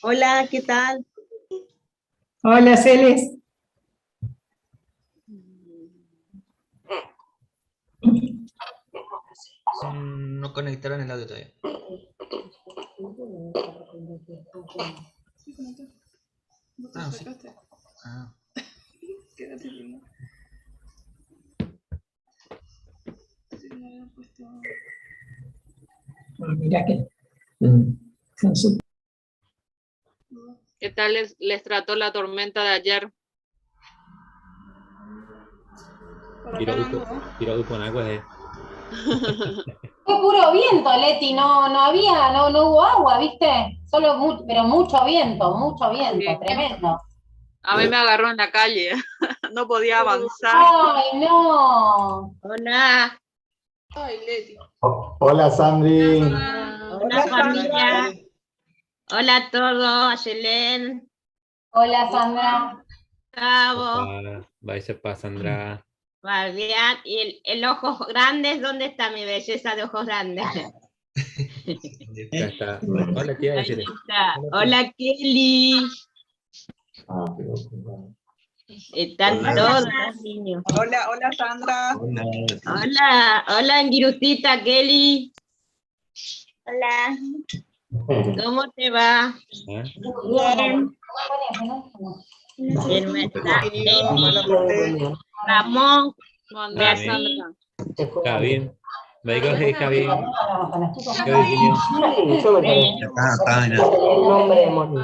Hola, ¿qué tal? Hola, Celes. No conectaron el audio todavía. Sí. Ah. Mira que son súper. ¿Qué tal les trató la tormenta de ayer? Tirado con agua. Fue puro viento, Leti, no hubo agua, ¿viste? Pero mucho viento, Sí. tremendo. A mí me agarró en la calle, no podía avanzar. ¡Ay, no! Hola, Ay, Leti. Hola, Sandri. hola familia. Hola a todos, Ayelen, Hola, Sandra. Gustavo, Vais a Sandra. Fabián. ¿Y el ojos grandes? ¿Dónde está mi belleza de ojos grandes? Acá está. Hola, tía. Ahí está. Hola, Kelly. Están todos los niños. Hola, hola Sandra. Hola, Anguirustita, Kelly. Hola. ¿Cómo te va? Bien. ¿Quién me está? Ramón. Buen día, Sandra. Kevin. Venga, hey, Kevin. A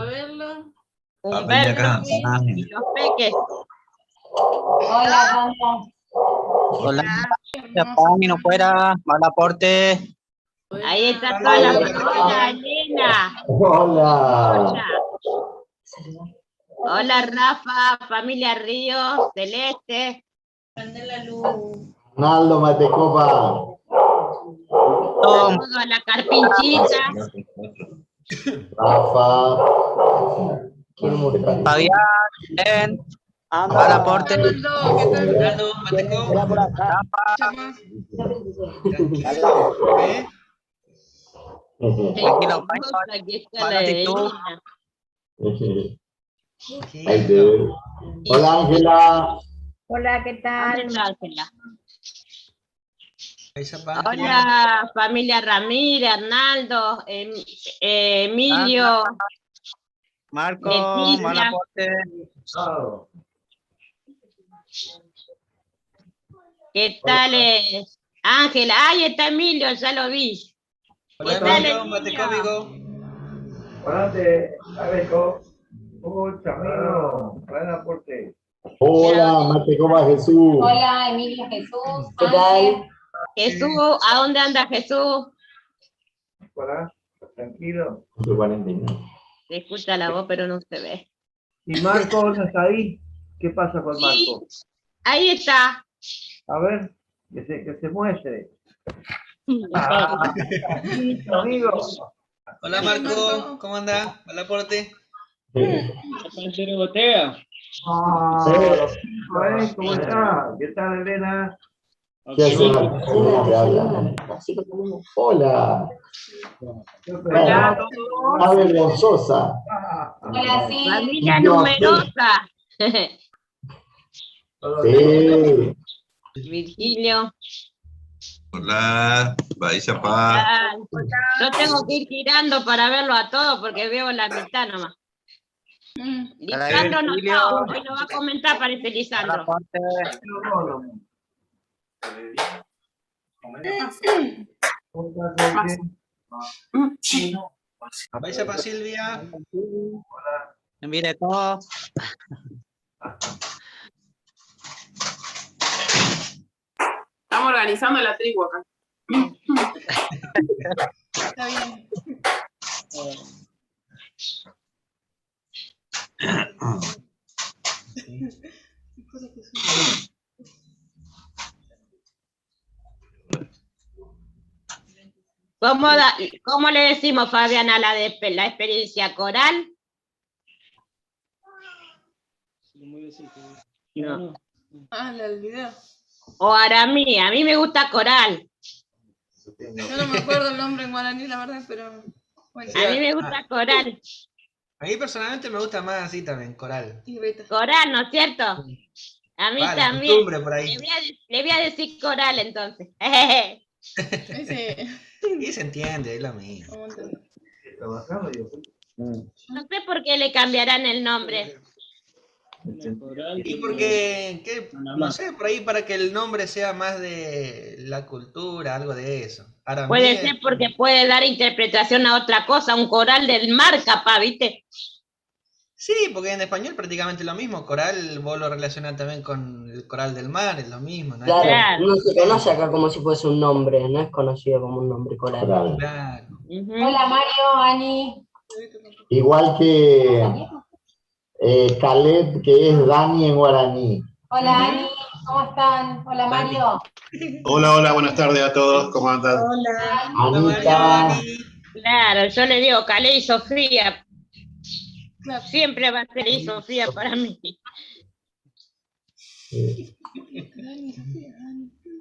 verlo. Humberto y los peques. Hola, Sandra. Hola, no fuera, mal aporte. Ahí está toda la familia, Elena. Hola. Hola, Rafa, familia Ríos, Celeste. Naldo Matecopa. Saludo a la Carpinchita. Rafa. Fabián, mal aporte. Fernando, Mateco. Tranquilo, Aquí está la de Elena. Hola, Ángela. Hola, ¿qué tal? Ángela. Ahí se va. Hola, familia Ramírez, Arnaldo, Emilio, Marco, mal Leticia. aporte. ¿Qué tal es? Ángela, ahí está Emilio, ya lo vi. Hola, ¿Qué tal, Emilio, Emilio? Mateco, amigo. Hola, Matecopa Jesús. Hola, Emilio Jesús. ¿Qué tal? Jesús, ¿a dónde anda Jesús? Tranquilo. Se escucha la voz, pero no se ve. ¿Y Marco no está ahí? ¿Qué pasa con Sí, Marco? ahí está. A ver, que se muestre. Amigo. Hola, Marco. ¿Cómo anda? Hola, Porte. ¿Cómo está? ¿Qué tal, Elena? ¿Qué haces? Hola. Hola a todos. Está vergonzosa. Hola, sí. Familia numerosa. Sí. Virgilio. Hola, vais a paz. Yo tengo que ir tirando para verlo a todos porque veo la mitad nomás. Lisandro no está, hoy no va a comentar, parece Lisandro. Vais a paz, Silvia. Mire todo. Estamos organizando la tribu acá. Está bien. ¿Cómo le decimos, Fabián, a la experiencia coral? No. Ah, el video. O aramí, a mí me gusta coral. Yo no me acuerdo el nombre en guaraní, la verdad, pero bueno. A mí me gusta coral. A mí personalmente me gusta más así también, Coral. Coral, ¿no es cierto? A mí Va, la también. costumbre por ahí. Le voy a decir Coral entonces. Y se entiende, es lo mismo. No sé por qué le cambiarán el nombre. Y porque, no sé, por ahí para que el nombre sea más de la cultura, algo de eso. Puede Arambié, ser porque puede dar interpretación a otra cosa, un coral del mar, capaz, ¿viste? sí, porque en español prácticamente lo mismo. Coral vos lo relacionás también con el coral del mar, es lo mismo, ¿no? Claro, Claro. no se conoce acá como si fuese un nombre, no es conocido como un nombre coral. Claro. Hola Mario, Ani. Igual que Caleb, que es Dani en guaraní. Hola Ani, ¿cómo están? Hola Mario. Hola, buenas tardes a todos. ¿Cómo andan? Anita. Claro, yo le digo Calé y Sofía. Siempre va a ser y Sofía para mí.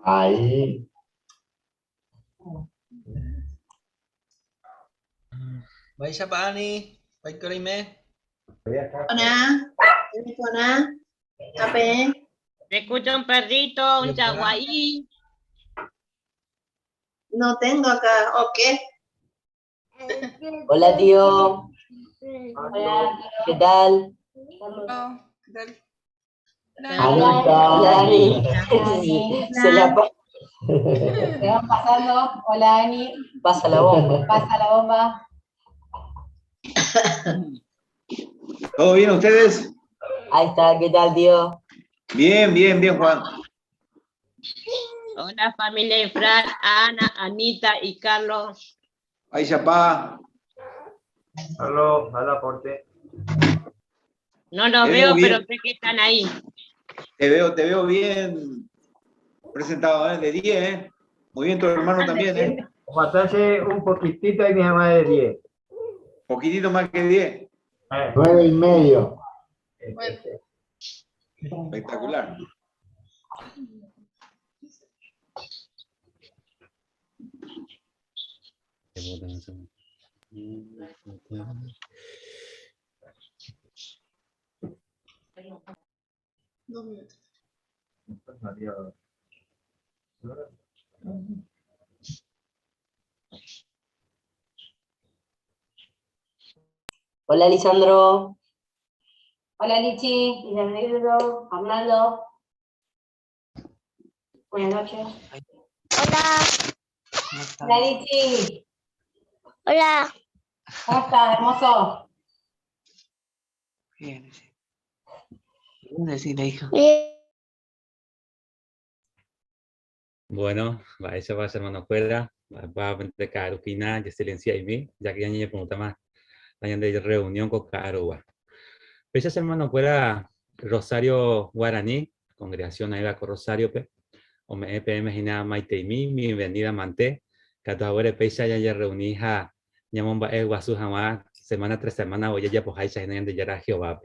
Ahí. Vaya Pani, vaya Corime. Se escucha un perrito, un chaguaí. No tengo acá, ok. Hola tío, Hola. ¿qué tal? Anita. Hola Ani. Ani. Se la ¿Qué van pasando? Hola Ani. pasa la bomba. Pasa la bomba. ¿Todo bien ustedes? Ahí está, ¿qué tal tío? Bien, Juan. Hola familia Efrat, Ana, Anita y Carlos. Ahí Chapá. Hola, Porte. No los Te veo, veo bien. pero sé que están ahí. Te veo bien presentado, ¿eh? De 10, ¿eh? Muy bien tu hermano también, ¿eh? Faltase un poquitito y mi mamá de 10. Poquitito más que 10. 9,5. Espectacular. Hola Lisandro. Hola Lichi. Bienvenido. Arnaldo. Buenas noches. Hola Lichi. Hola. ¿Cómo estás, hermoso? Bien. Decirle, hijo. Bueno, vaya va a ser hermano fuera, va a aprender Carupina, que excelencia y mí, ya que ya ni pregunta más, vayan de reunión con Caruba. Pese a hermano fuera Rosario Guaraní, congregación ahí va con Rosario, o me imagina Maite y mi venida Manté, que a ahora pese ya reuní a Ñamomba Guasu jamás, semana tras semana, voy ya pues ahí se de Yara Jehová.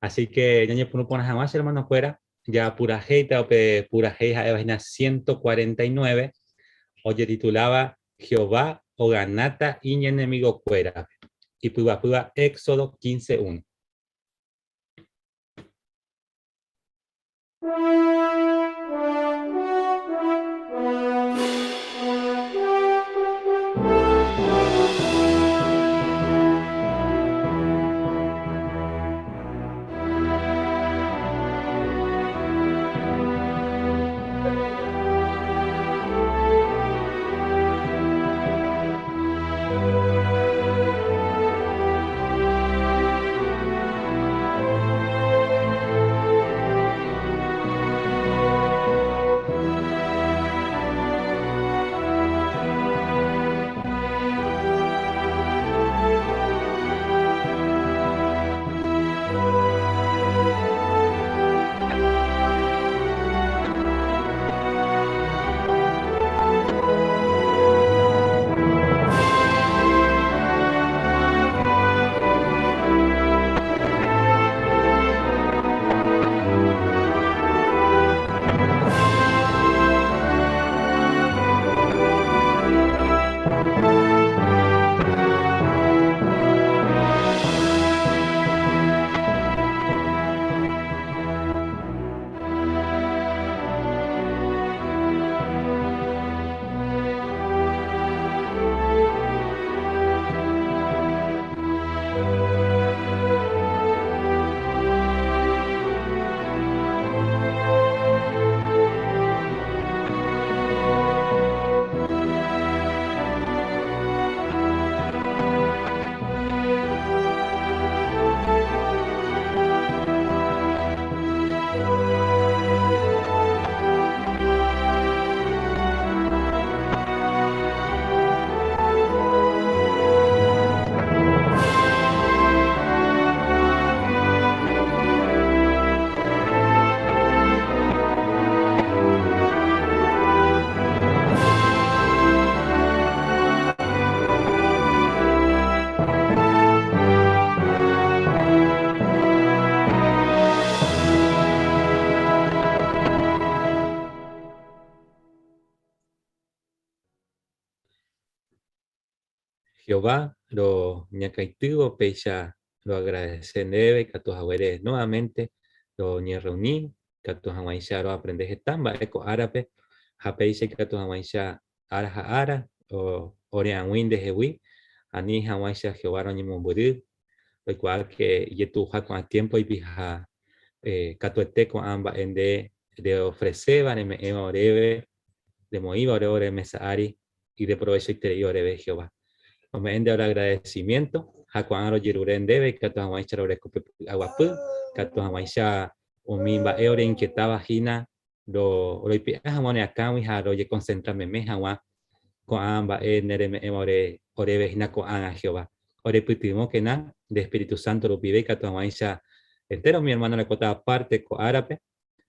Así que ya no pones jamás hermano fuera, ya pura heita o pura heita de página 149, oye titulaba Jehová o ganata y enemigo fuera. Y puga Éxodo 15:1. Jehová, lo ñacaitugo, pecha, lo agradecen debe, que a tus abuelos nuevamente, lo ñe reuní, que a tus aguaisha lo aprendes estamba, eco árabe, japeiche que a tus aguaisha ara, o oreanwin de jewi, ani aguaisha Jehová lo ñe mumburí, lo cual que yetuja con el tiempo y pija, catuete con ambas en de ofrecer, me ema oreve, de moiva ore mesaari, y de provecho interior de Jehová. Omende ahora agradecimiento, Jacuan Yeruren debe, que a tu aguaisha lo recope aguapú, que a tu aguaisha umimba eore inquietaba jina, lo ipi jamone acá, mi jaro, ye concentra me jaguan, con amba nereme ore vejina con a Jehová. Ore putimo que na, de Espíritu Santo lo pide, que a tu aguaisha entero, mi hermano le contaba parte con árabe,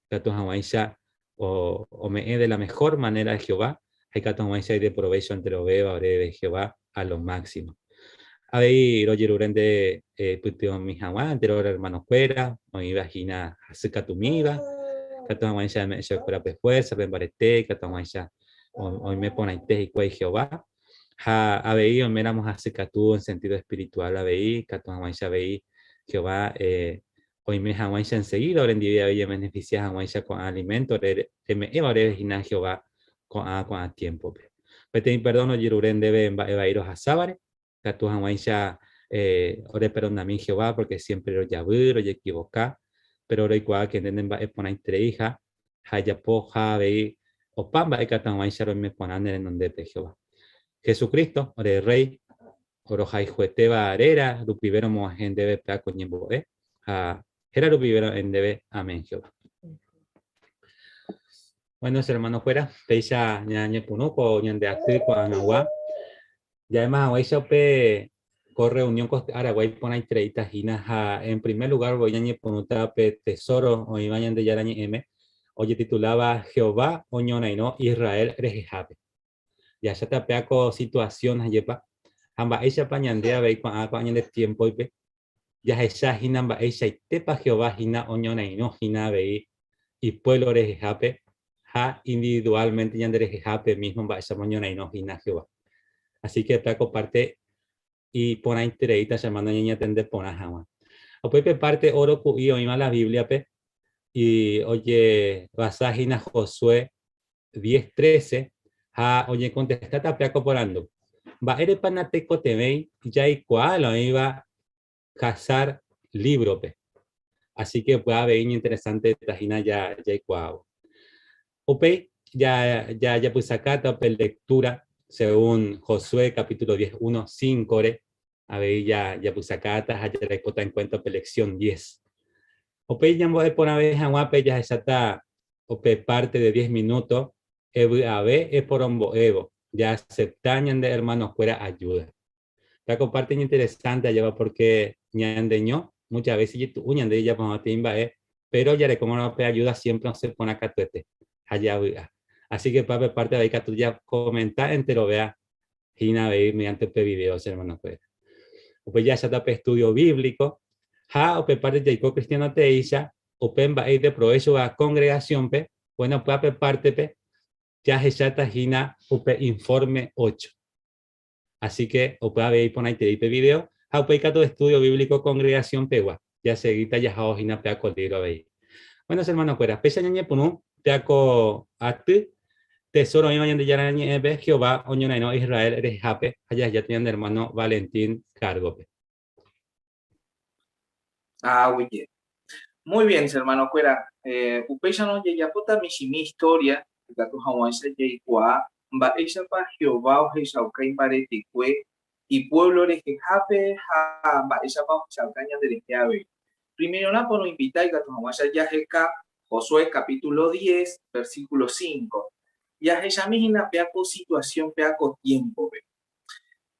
que a tu aguaisha o me de la mejor manera de Jehová, hay que a tu aguaisha de provecho entre lo veo, ore de Jehová a lo máximo. Ahí Roger Urende puteo mi jaguán, anterior hermano fuera, o mi vagina acerca tu miga, que tu aguancha me echa fuera pesfuerza, me barete, que tu aguancha hoy me pone te y cuay Jehová. Ha veí, hoy miramos acerca tú en sentido espiritual, a veí, que tu aguancha veí Jehová, hoy me aguancha enseguida, ahora en día veía beneficias aguancha con alimento, me iba a vagina Jehová con a tiempo. Pete perdón, Roger Urende debe iros a sábare. Que tu aguaisha ore perdóname Jehová porque siempre lo yabur o equivocar pero ore igual que entienden va a poner entre hija haya poja ve o pamba que tu aguaisha lo me ponen en donde te Jehová Jesucristo ore rey oro jai juete va arera lu pibero mo gente debe pa coñembo a era lu pibero en debe amén Jehová. Bueno, hermanos fuera peisa ñañe punuco ñande acti con agua. Ya además, hoy con reunión con Araguay pone entrevistas en primer lugar voy a poner tesoro o iban de Yarañi M. Oye titulaba Jehová Oñonaino Israel Rejejabe. Ya se tapea con situación ayepa. Amba ella pañandea ve con año de tiempo y ya esa hina amba ella y tepa Jehová hina Oñonaino hina ve y pueblo Rejejabe ha individualmente ya de Rejejabe mismo amba esa Oñonaino hina Jehová. Así que te comparte y pone entrevista llamando a niña tende pona jama. O pues parte oro y oíma la Biblia pe y oye pasajina Josué 10:13 ha oye contesta tapeaco porando. Va ere panateco temei ya y cual lo iba a casar libro pe. Así que puede haber interesante tajina ya y cual. O pe ya pues sacata pe lectura según Josué capítulo 10:1, 5, a ver ya puse acá, ya le en cuenta lección 10. Ope ya voy por una vez a guape ya está ope parte de 10 minutos, a ver es por un boevo, ya aceptan de hermanos fuera ayuda. La comparte interesante lleva porque ñandeño muchas veces y tu ñande ya cuando te inva pero ya le como no ayuda siempre no se pone acá tuete, allá vea. Así que para parte de ahí que tú ya comentar entero vea Gina ve mediante este video, hermano pues. O pues ya se da estudio bíblico, ja o pe parte de Jacob cristiano teisha, o pen va de provecho a congregación pe, bueno pues parte pe, ya se está Gina o pe informe 8. Así que o puede ver por ahí te video, ja o pe todo estudio bíblico congregación pegua, ya se grita ya ja o Gina pe a coliro a ver. Bueno, hermano pues, pesa ñañe punu, te aco atu tesoro iban de Yarañi Ebe, Jehová, Oñonaino, Israel, Rejape, allá ya tenían hermano Valentín Cargope. Oye. Muy bien, hermano Cuera. Upecha no ya puta mi historia, que tu jawansa ya igual, va ella pa Jehová o Jesaucain Bareticue, y pueblo Rejape, va ella pa Jesaucaña de Rejabe. Primero, la por invitar que tu jawansa ya Josué capítulo 10, versículo 5. Ya ella misma peaco situación, peaco tiempo.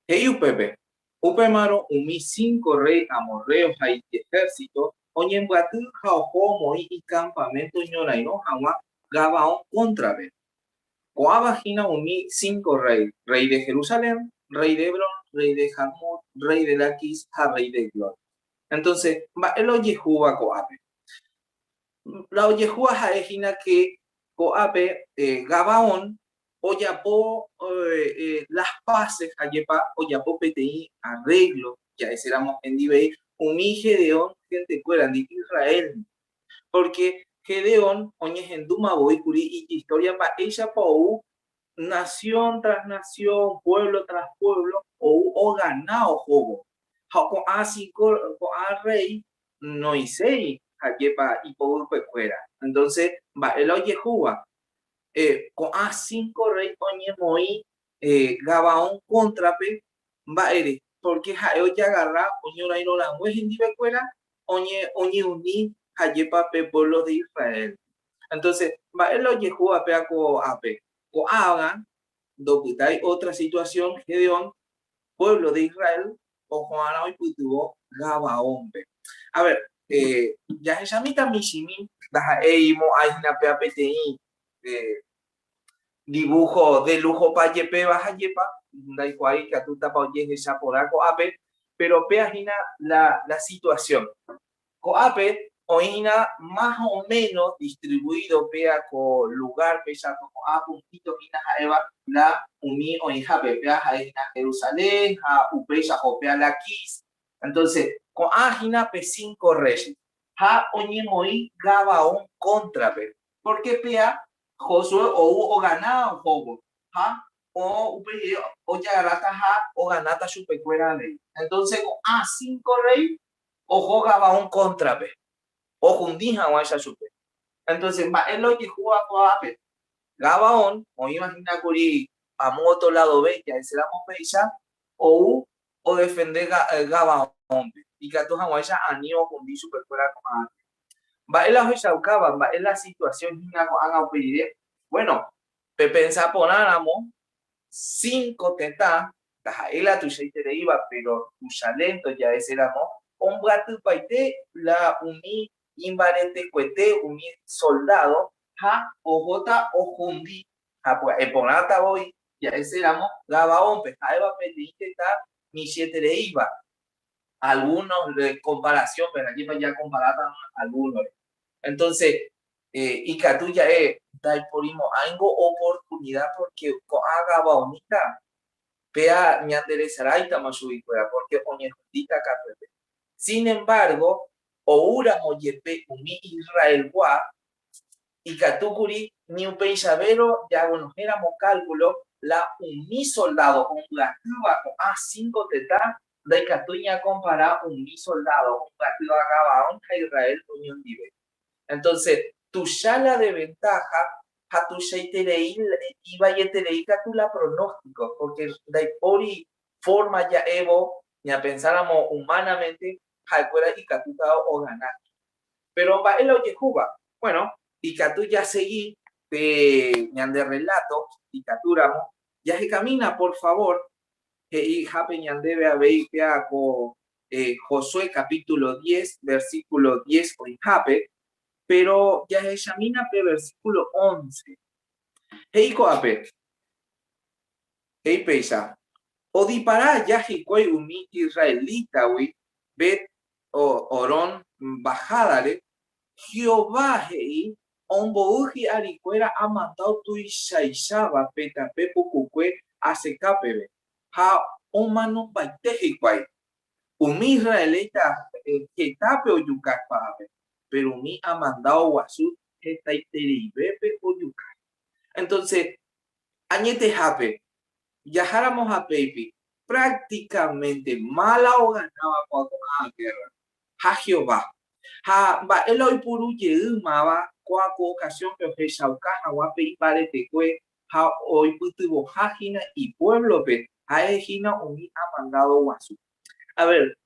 Hey, Upepe. Upemaro, umi 5 rey amorreos hay ejército, oyen batu, jaojo, y campamento, ñora y no jagua, gabaón contra ver. Coabajina umi 5 rey de Jerusalén, rey de Hebrón, rey de Jarmut, rey de Laquis, rey de Glor. Entonces, va el oyehua coape. La oyehua jaejina que Coape, Gabaón, Oyapo las paces, ayepa, oyapo PTI, arreglo, ya ese éramos en Dibey, umi Gedeón, gente cuera, de Israel, porque Gedeón, oñes en Duma, Boicuri, y historia para ella, Pou, nación tras nación, pueblo tras pueblo, o ganado, jobo. Con así, con a rey, no hice, ayepa, y Pou, cuera. Entonces, va, el oye, juba. Con A5 rey oñe moi Gabaón contrape va ere porque jaeo ya agarra oño la ino la mujer en cuera oñe uni hayepa pe pueblo de Israel. Entonces va el oye juega pe co ape co hagan do que hay otra situación Gedeón pueblo de Israel o Juana hoy putuvo Gabaón pe. A ver, ya se llama Mishimi da eimo hay una PAPTI dibujo de lujo pa yepe baja yepa da igual que tú tapa oye esa por algo ape pero peagina la situación co ape oina más o menos distribuido pea co lugar pesa como a puntito gina eva la uni o hija pea a Jerusalén a upeja o pea la quis entonces con agina pe 5 reyes ha oñe moi Gabaón contra pe porque pea Josué o ganado juego ¿ha? O ya garata ha o ganata su pecuera ley entonces con A5 rey o jugaba un contrape o jundija o esa supe entonces va el lo que juega con ape Gabaón o imagina curi a moto lado B ya ese la mopeisa o defender Gabaón y que tú jamás esa anio jundi su pecuera con ape va el ajo saucaba va en la situación haga pedir bueno pe pensar ponáramos 5 teta la tu te iba pero tu talento ya ese éramos un gato paite la uni invariante cuete uni soldado ha o jota o jundi ha pues ponata hoy ya ese éramos Gabaón pe iba pedir teta mi 7 le iba algunos de comparación pero aquí ya comparatan algunos entonces y que tú ya por algo oportunidad porque haga bonita pea ni enderezará y tamasuicuera porque oñejundita capete sin embargo oura moyepe umi Israel gua y que tú curi ni un pensavero ya bueno éramos cálculo la umi soldado con la cuba con A5 teta de que tú ya comparar umi soldado con la cuba Gabaón a Israel unión vive entonces tu sala de ventaja a tu sheiterei iba y eterei que tú la pronóstico porque de por forma ya evo ya pensáramos humanamente jalcuera y que tú o ganar pero va el oye juba bueno y que tú ya seguí de relato y capturamos ya se camina por favor que hija peñandebe a ver con Josué capítulo 10 versículo 10 o jape pero ya se examina pe versículo 11. Hei coape. Hei peisa. O dipará ya hikoi umi israelita wi bet o orón bajadale. Jehová hei ombouji aricuera ha matado tu ishaishaba peta pepo cucue hace capebe. Ha omano baite hikoi. Umi israelita que tape o yucapabe. Pero mi ha mandado guasú esta iteribebe o yuca. Entonces, añete jape, viajáramos a Pepi, prácticamente mala o ganaba cuando la guerra. Ja Jehová, ja va el hoy puru yeumaba cuaco ocasión que se sauca agua pe pare te cue, ja hoy putuvo jajina y pueblo pe, a ejina umi ha mandado guasú. A ver,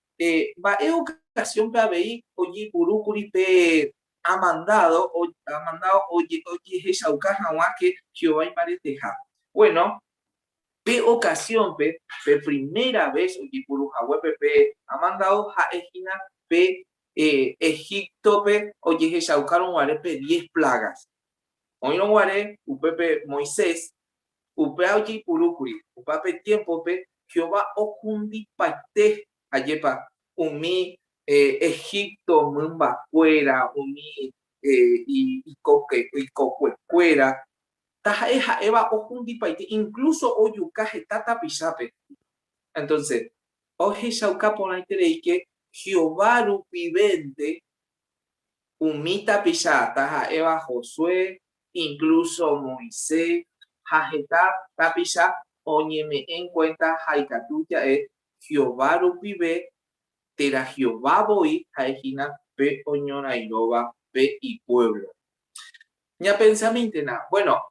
va en ocasión que habéis oye purukuri pe ha mandado oye Jesauca que Jehová y pareja. Bueno, pe ocasión pe primera vez oye purujawe pe ha mandado a Egina pe Egipto pe oye Jesauca un guare pe 10 plagas. Hoy no guare upepe Moisés upe oye purukuri upape tiempo pe Jehová ojundi pate ayepa umi Egipto mumba fuera umi y coque fuera taja eva ojundi incluso oyukaje tata pisape. Entonces, oje shauka ponaiterei que Jehová rupivente umita pisá taja eva Josué, incluso Moisés, jajeta tapisa oñeme en cuenta jaikatuya es Jehová rupive tera Jehová voy jaejina pe oñona iroba pe y pueblo. Ya pensamiento na, bueno,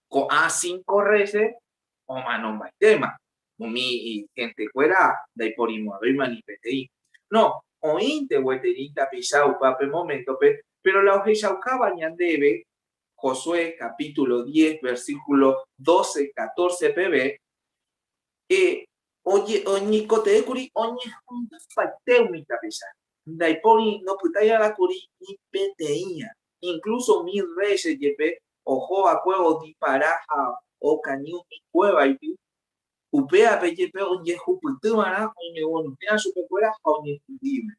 con A5 reces o manomba tema. Mi gente fuera de por y manipetei. No, oíste hueterita pisau pape momento, pero la ojeshauca bañan debe Josué capítulo 10 versículo 12 14 pb oye oñicote curi oñe un pateu mi tapisa dai poni no putaya la curi ni peteía incluso mi reyes yepe ojo a cuevo di paraja o cañú mi cueva y upea peyepe oye juputumara oñe bonupea supercuera oñe dime.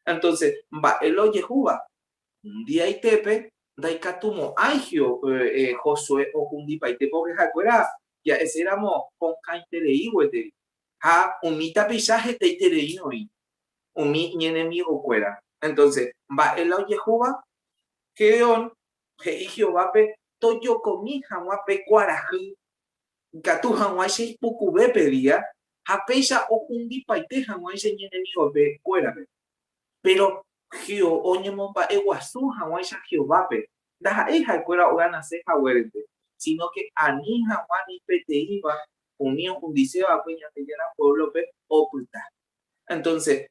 Entonces va el oye juba un día y tepe daikatumo aigio Josué o kundipa y tepo que jacuera ya ese éramos con cainterei huete ha umita pisaje te iterei hoy umi ni enemigo cuera. Entonces va el oye juba que on que Jehová pe toyo comi jamás pe cuarajú gatu jamás se poco ve pedía ha pesa o kundipa y te jamás se ni enemigo pe cuera pero Gio oñemomba eguasu jamás Jehová pe da hija cuera o gana se jaguerete sino que ani jamás ni peteiva unión un diseo a peña de llena pueblo pe o puta. Entonces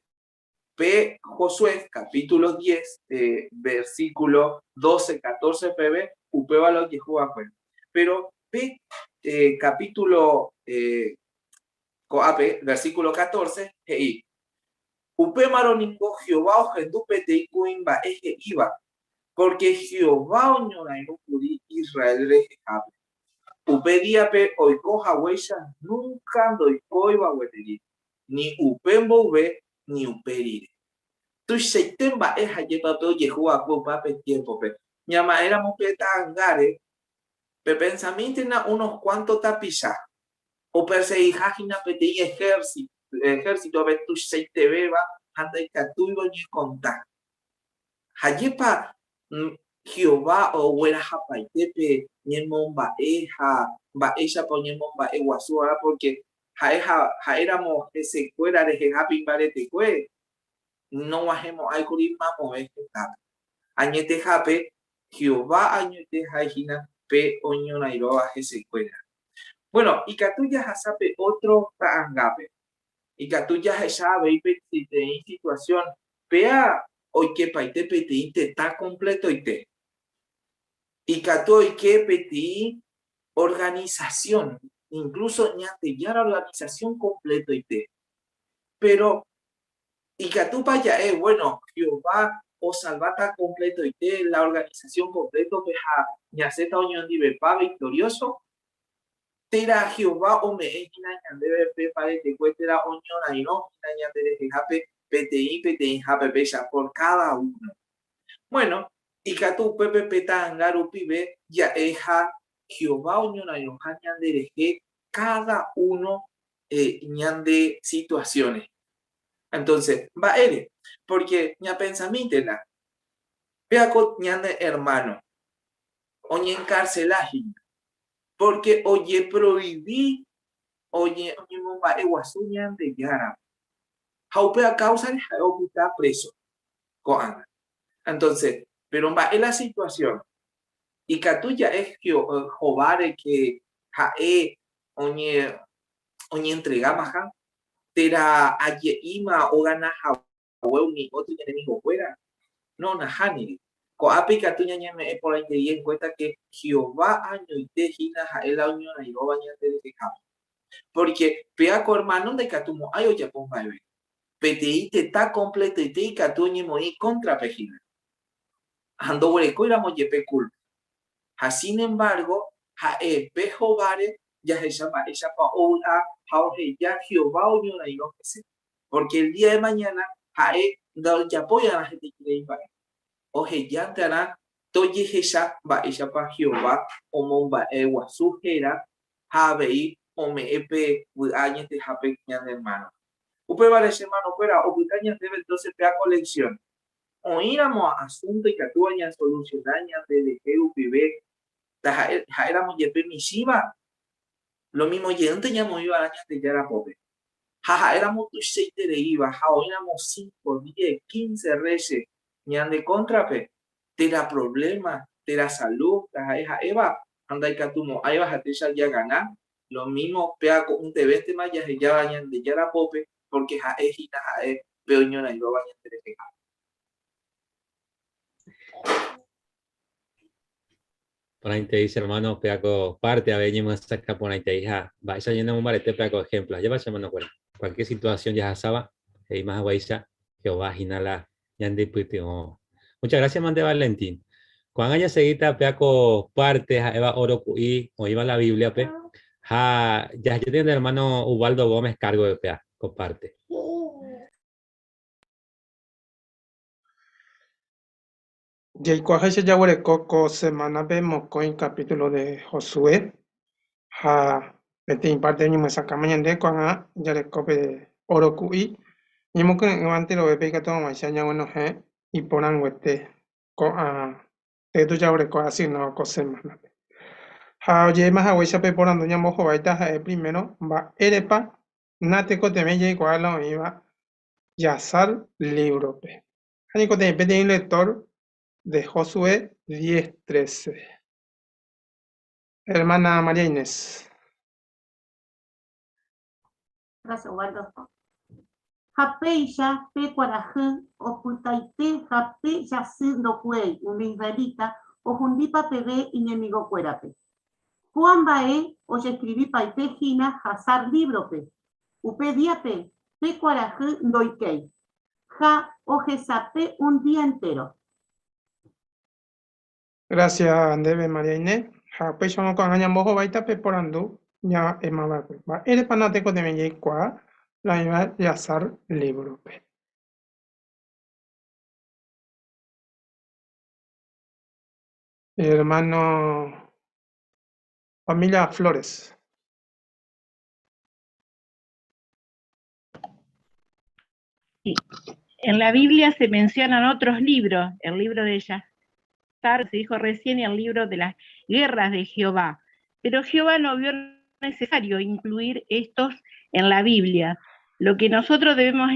P Josué capítulo 10 versículo 12 14 pb upeba lo que Jehová fue pero P capítulo coape versículo 14 hei Upe maroningo Jehová o gendupete kuimba eje iba porque Jehová oñora en ukuri Israel rejejabe. Upe diape oiko haweisha nunca doiko iba hueteri ni upembo ube ni uperire. Tu septemba eja yepa pe Jehová pape tiempo pe. Ñama éramos peta angare pe pensamiento na unos cuantos tapisa o perseguijajina pete ejército ve tu seite beba anda y catuibo ni contar. Hayepa Jehová o huera japaitepe ñemomba eja ba ella poñemomba eguasuara porque ja éramos ese cuera de jejapi barete cue no hacemos ay curimamo este tap añete jape Jehová añete jajina pe oñona iroa ese cuera. Bueno, y catuya jasape otro taangape. Y catuya jasabe y petite en situación pea hoy que paite peti te está completo y te. Y catu y que peti organización, incluso ñate ya la organización completo y te. Pero y catu vaya bueno, Jehová o salvata completo y te la organización completo peja ñaceta oñón divepa victorioso. Tera Jehová o me ejina ñandebe pe parete cuetera oñón ahí no ñandebe jejape PTI jape pesa por cada uno. Bueno, y catu pepe peta angaru pibe ya eja Jehová oñona y ñandere cada uno ñande situaciones. Entonces, va ere, porque ña pensamiento la vea con ñande hermano oñe encarcelaje porque oye prohibí oye momba eguasu ñande yara Jaupe a causa de Jaupe está preso. Entonces, pero va en la situación. Y Catuya es Jehová que jae oñe entrega maja. Tera aye ima o gana Jaupe ni otro enemigo fuera. No, najani. Coapi Catuya ñame por ahí te en cuenta que Jehová año y tejina jae la unión y no bañate de Jaupe. Porque peaco hermano de Catumo ay oye ponga bebé. PTI te está completo y te catuñe muy contra pejina. Ando hueco y la moyepe culpa. Sin embargo, jae pejo vare ya se llama ella pa ola jauge ya Jehová oñona y no que sé. Porque el día de mañana jae da ya apoya a la gente que le invade. Oje ya te hará tojehecha mba'éichapa Jehová omomba'e guasu héra ha avei ome'ẽpe vy'a ñetehápe ñane hermano. Upévare che hermanokuéra opyta ñandéve entonces pea colección. Oíramo asunto ikatúva ñasolucionar ñanderehe upive ha'éramo jepe michíva. Lo mismo ye'ýnte ñamoíva ñandejárapópe. Ha ha'éramo tuichaitereíva ha oíramo 5, 10, 15 reche ñande contrape. Tera problema, tera salud, ha'éva andaikatumo áiva hatécha jagana. Lo mismo pea con un teveste más yajeyava ñandejárapópe porque ha'éhina ha'e peoñoraíva ñanderehe. Por ahí te dice, hermano, peaco parte a ver, me saca por ahí te hija, va, esa llena un barete peaco ejemplos, lleva hermano, cualquier situación ya sabía, y más guaysa, Jehová, jinala, ya ande pute. Muchas gracias, Mande Valentín. Cuando haya seguida peaco parte, Eva Oro y o iba la Biblia, pe, ya tiene el hermano Ubaldo Gómez cargo de pea, comparte. Yaikuaje ya coco semana vemos con el capítulo de Josué. Este parte de mi saca mañana con ya le cope oro cui. Ni mo que antes lo ve que todo más ya bueno y ponan este con de tu ya así no cosa semana. Oye más agua ya pe porando ya mojo baita primero va erepa nate cote me ya igual lo iba ya sal libro pe. Hani cote pede un lector de Josué 10:13. Hermana María Inés. Gracias, Waldo. Japeya, pecuarajú, oputaite, jape, yacindo cuey, un israelita, o jundipa pebe, enemigo cuerape. Juan bae, o ya escribí paite, jina, jazar librope. Upediape, pecuarajú, doikei. Ja, o jesape, un día entero. Gracias, Andebe María Inés. Pues yo con año mojo baita peporando ya emaba. Eres panateco de me qua la iba ya sar libro. Hermano familia Flores. Sí. En la Biblia se mencionan otros libros, el libro de Yasar, se dijo recién, y el libro de las guerras de Jehová. Pero Jehová no vio necesario incluir estos en la Biblia. Lo que nosotros debemos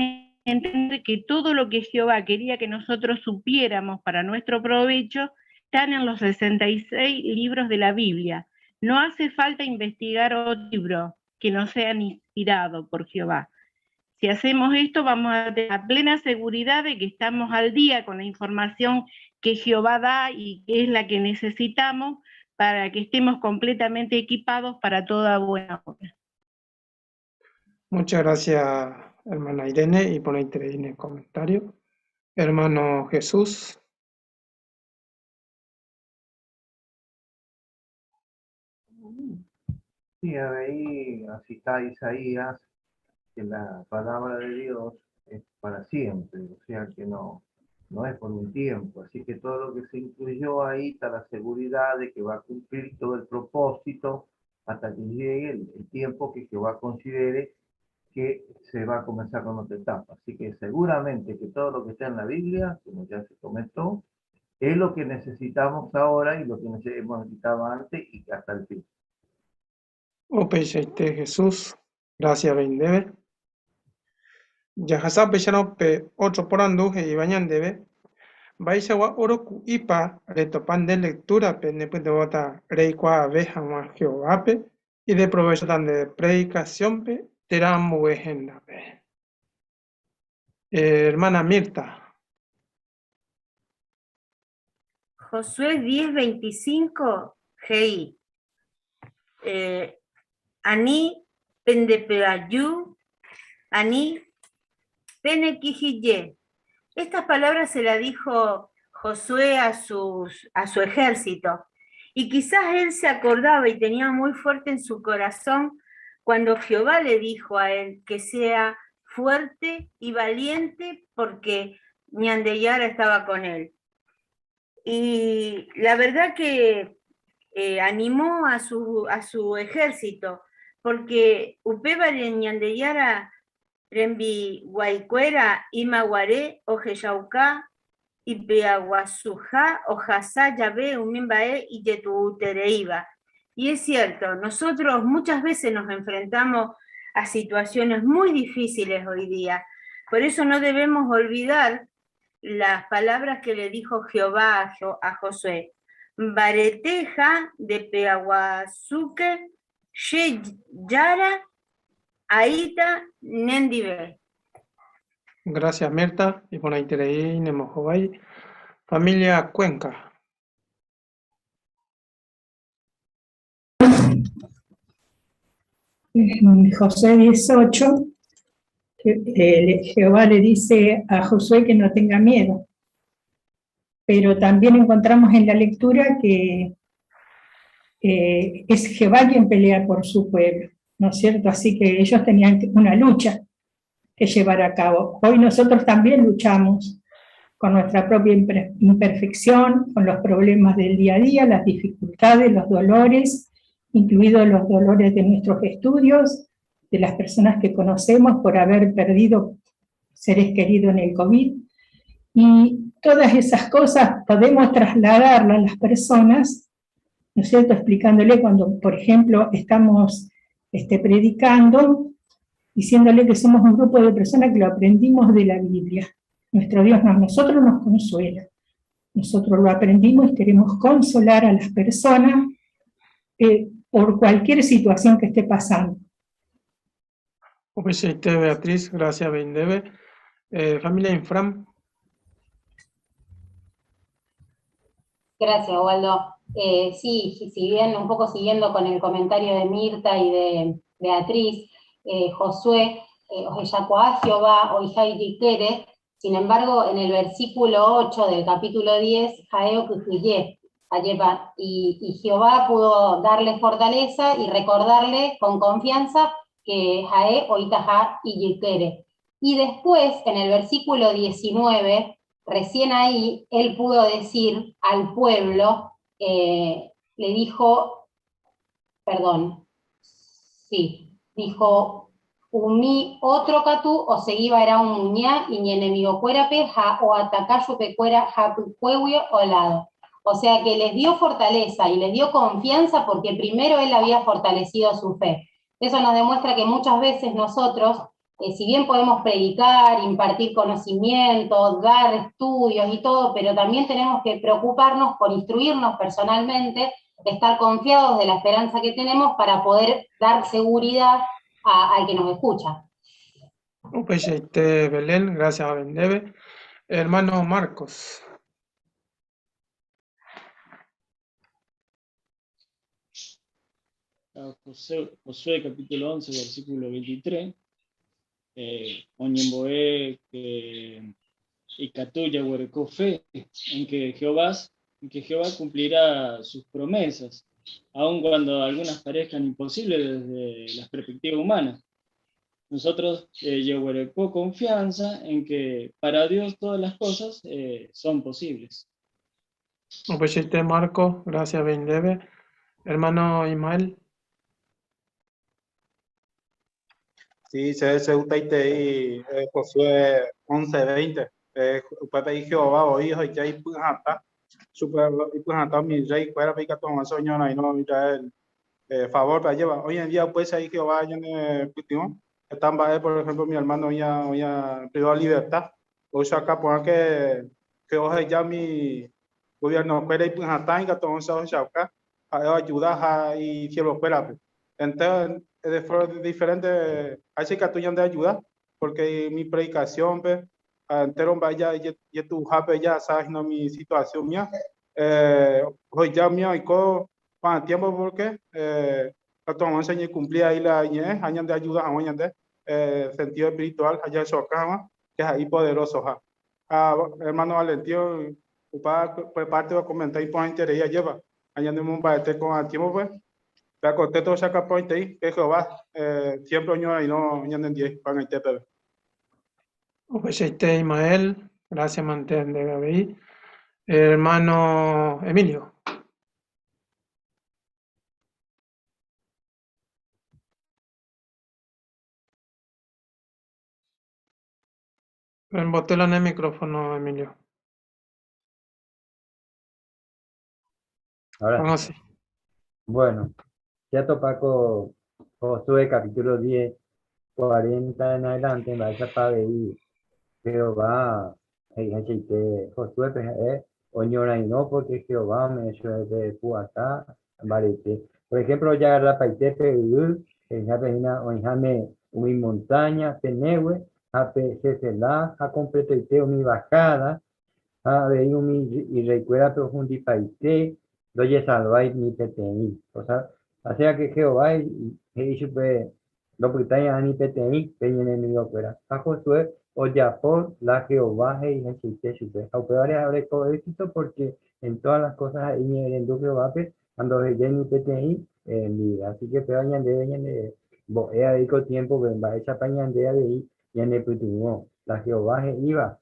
entender es que todo lo que Jehová quería que nosotros supiéramos para nuestro provecho están en los 66 libros de la Biblia. No hace falta investigar otro libro que no sean inspirados por Jehová. Si hacemos esto, vamos a tener la plena seguridad de que estamos al día con la información que Jehová da y que es la que necesitamos para que estemos completamente equipados para toda buena obra. Muchas gracias, hermana Irene, y por ahí te en el comentario. Hermano Jesús. Sí, ahí, así está Isaías, que la palabra de Dios es para siempre, o sea que no es por un tiempo, así que todo lo que se incluyó ahí está la seguridad de que va a cumplir todo el propósito hasta que llegue el tiempo que Jehová considere que se va a comenzar con otra etapa. Así que seguramente que todo lo que está en la Biblia, como ya se comentó, es lo que necesitamos ahora y lo que hemos necesitado antes y hasta el fin. Jesús, gracias, Bendebe. Ya hasa pechano pe otro porando y bañan debe. Vais a oro ipa retopan de lectura pe nepe de bota reikwa abeja más Jehová y de provecho tan de predicación pe terán muy agenda pe. Hermana Mirta. Josué 10:25, Gei. Ani pendepeayu, ani penequijille. Estas palabras se las dijo Josué a su ejército. Y quizás él se acordaba y tenía muy fuerte en su corazón cuando Jehová le dijo a él que sea fuerte y valiente porque Ñandeyara estaba con él. y la verdad que animó a su ejército, porque Upeba de Ñandeyara, Rembi Guaycuera, Imaguaré, Ojeyauca, Ipeaguasuja, Ojasá, Yabé, Umimbaé y Yetutereiba. Y es cierto, nosotros muchas veces nos enfrentamos a situaciones muy difíciles hoy día. Por eso no debemos olvidar las palabras que le dijo Jehová a Josué. Bareteja de Peaguazuque, She Yara, Aita, Nendive. Gracias, Mirta. Y por ahí te Nemojobay. Familia Cuenca. En Josué 18, Jehová le dice a Josué que no tenga miedo. Pero también encontramos en la lectura que es Jehová quien pelea por su pueblo, ¿no es cierto? Así que ellos tenían una lucha que llevar a cabo. Hoy nosotros también luchamos con nuestra propia imperfección, con los problemas del día a día, las dificultades, los dolores, incluidos los dolores de nuestros estudios, de las personas que conocemos por haber perdido seres queridos en el COVID. Y todas esas cosas podemos trasladarlas a las personas, ¿no es cierto?, explicándole cuando, por ejemplo, estamos predicando, diciéndole que somos un grupo de personas que lo aprendimos de la Biblia. Nuestro Dios nosotros nos consuela. Nosotros lo aprendimos y queremos consolar a las personas por cualquier situación que esté pasando. Beatriz, gracias, Beindebe. Familia Infram. Gracias, Waldo. Sí, si bien un poco siguiendo con el comentario de Mirta y de Beatriz, Josué, Ojeyacuá, Jehová, Oijay Kere, sin embargo, en el versículo 8 del capítulo 10, Jaeo Kujuye, y Jehová pudo darle fortaleza y recordarle con confianza que Jae Oitaja y Yikere. Y después, en el versículo 19, recién ahí, él pudo decir al pueblo, le dijo, dijo, Umi otro catú, o se iba era un muñá, y ni enemigo cuerape, ja o atacayo pecuera, ja puehuio o lado. O sea que les dio fortaleza y les dio confianza porque primero él había fortalecido su fe. Eso nos demuestra que muchas veces nosotros, si bien podemos predicar, impartir conocimiento, dar estudios y todo, pero también tenemos que preocuparnos por instruirnos personalmente, estar confiados de la esperanza que tenemos para poder dar seguridad al que nos escucha. Belén, gracias a Bendebe. Hermano Marcos. Josué capítulo 11, versículo 23. Oñemboé y Catuya huerecó fe en que Jehová cumplirá sus promesas, aun cuando algunas parezcan imposibles desde la perspectiva humana. Nosotros huerecó confianza en que para Dios todas las cosas son posibles. Marco, gracias Bendebe. Hermano Ismael. Sí, se utaite Josué 11:20. Pepe y Jehová oí hoy ya y hasta super y hasta mi rey fuera pica toma soñona y no Israel favor para llevar. Hoy en día pues ahí Jehová ya me último están por ejemplo mi hermano ya privó libertad. O sea acá por que hoy ya mi gobierno fuera y hasta en que toma acá ayuda y cielo fuera. Entonces de diferente, así que tú ya de ayuda, porque mi predicación, entero vaya y tu jape ya sabes no mi situación mía, hoy ya mía y con tiempo porque cuando vamos a cumplir ahí la año de ayuda a año de sentido espiritual allá eso acá que es ahí poderoso hermano Valentín por parte de comentar y por interés lleva año de un baete con el tiempo pues. La contento saca point ahí, que Jehová siempre y no en 10 para el TPB. Ismael, gracias Mantén de Gaby. Hermano Emilio. Embotela en el micrófono, Emilio. Ahora sí. Bueno, ya topaco Josué capítulo 10, 40 en adelante, va a para ver Jehová, Josué, Oñora y no, porque Jehová me de Puatá, Barete. Por ejemplo, ya la Paite, Perú, ya venía, Oñame, mi montaña, Penewe, a Pesela, a completo mi bajada, a ver, y recuerda profundi Paite, doye salváis mi PTI. O sea que Jehová, y supe, lo que está en mi PTI, peñen enemigo fuera. A Josué, o ya por la Jehová, y Jesús, supe. Aunque varias habré todo éxito, porque en todas las cosas ahí en el Jehová, cuando ya mi PTI, en vida. Así que peñan de, he dedicado tiempo, va esa pañan de ahí, y en el putingo, la Jehová iba.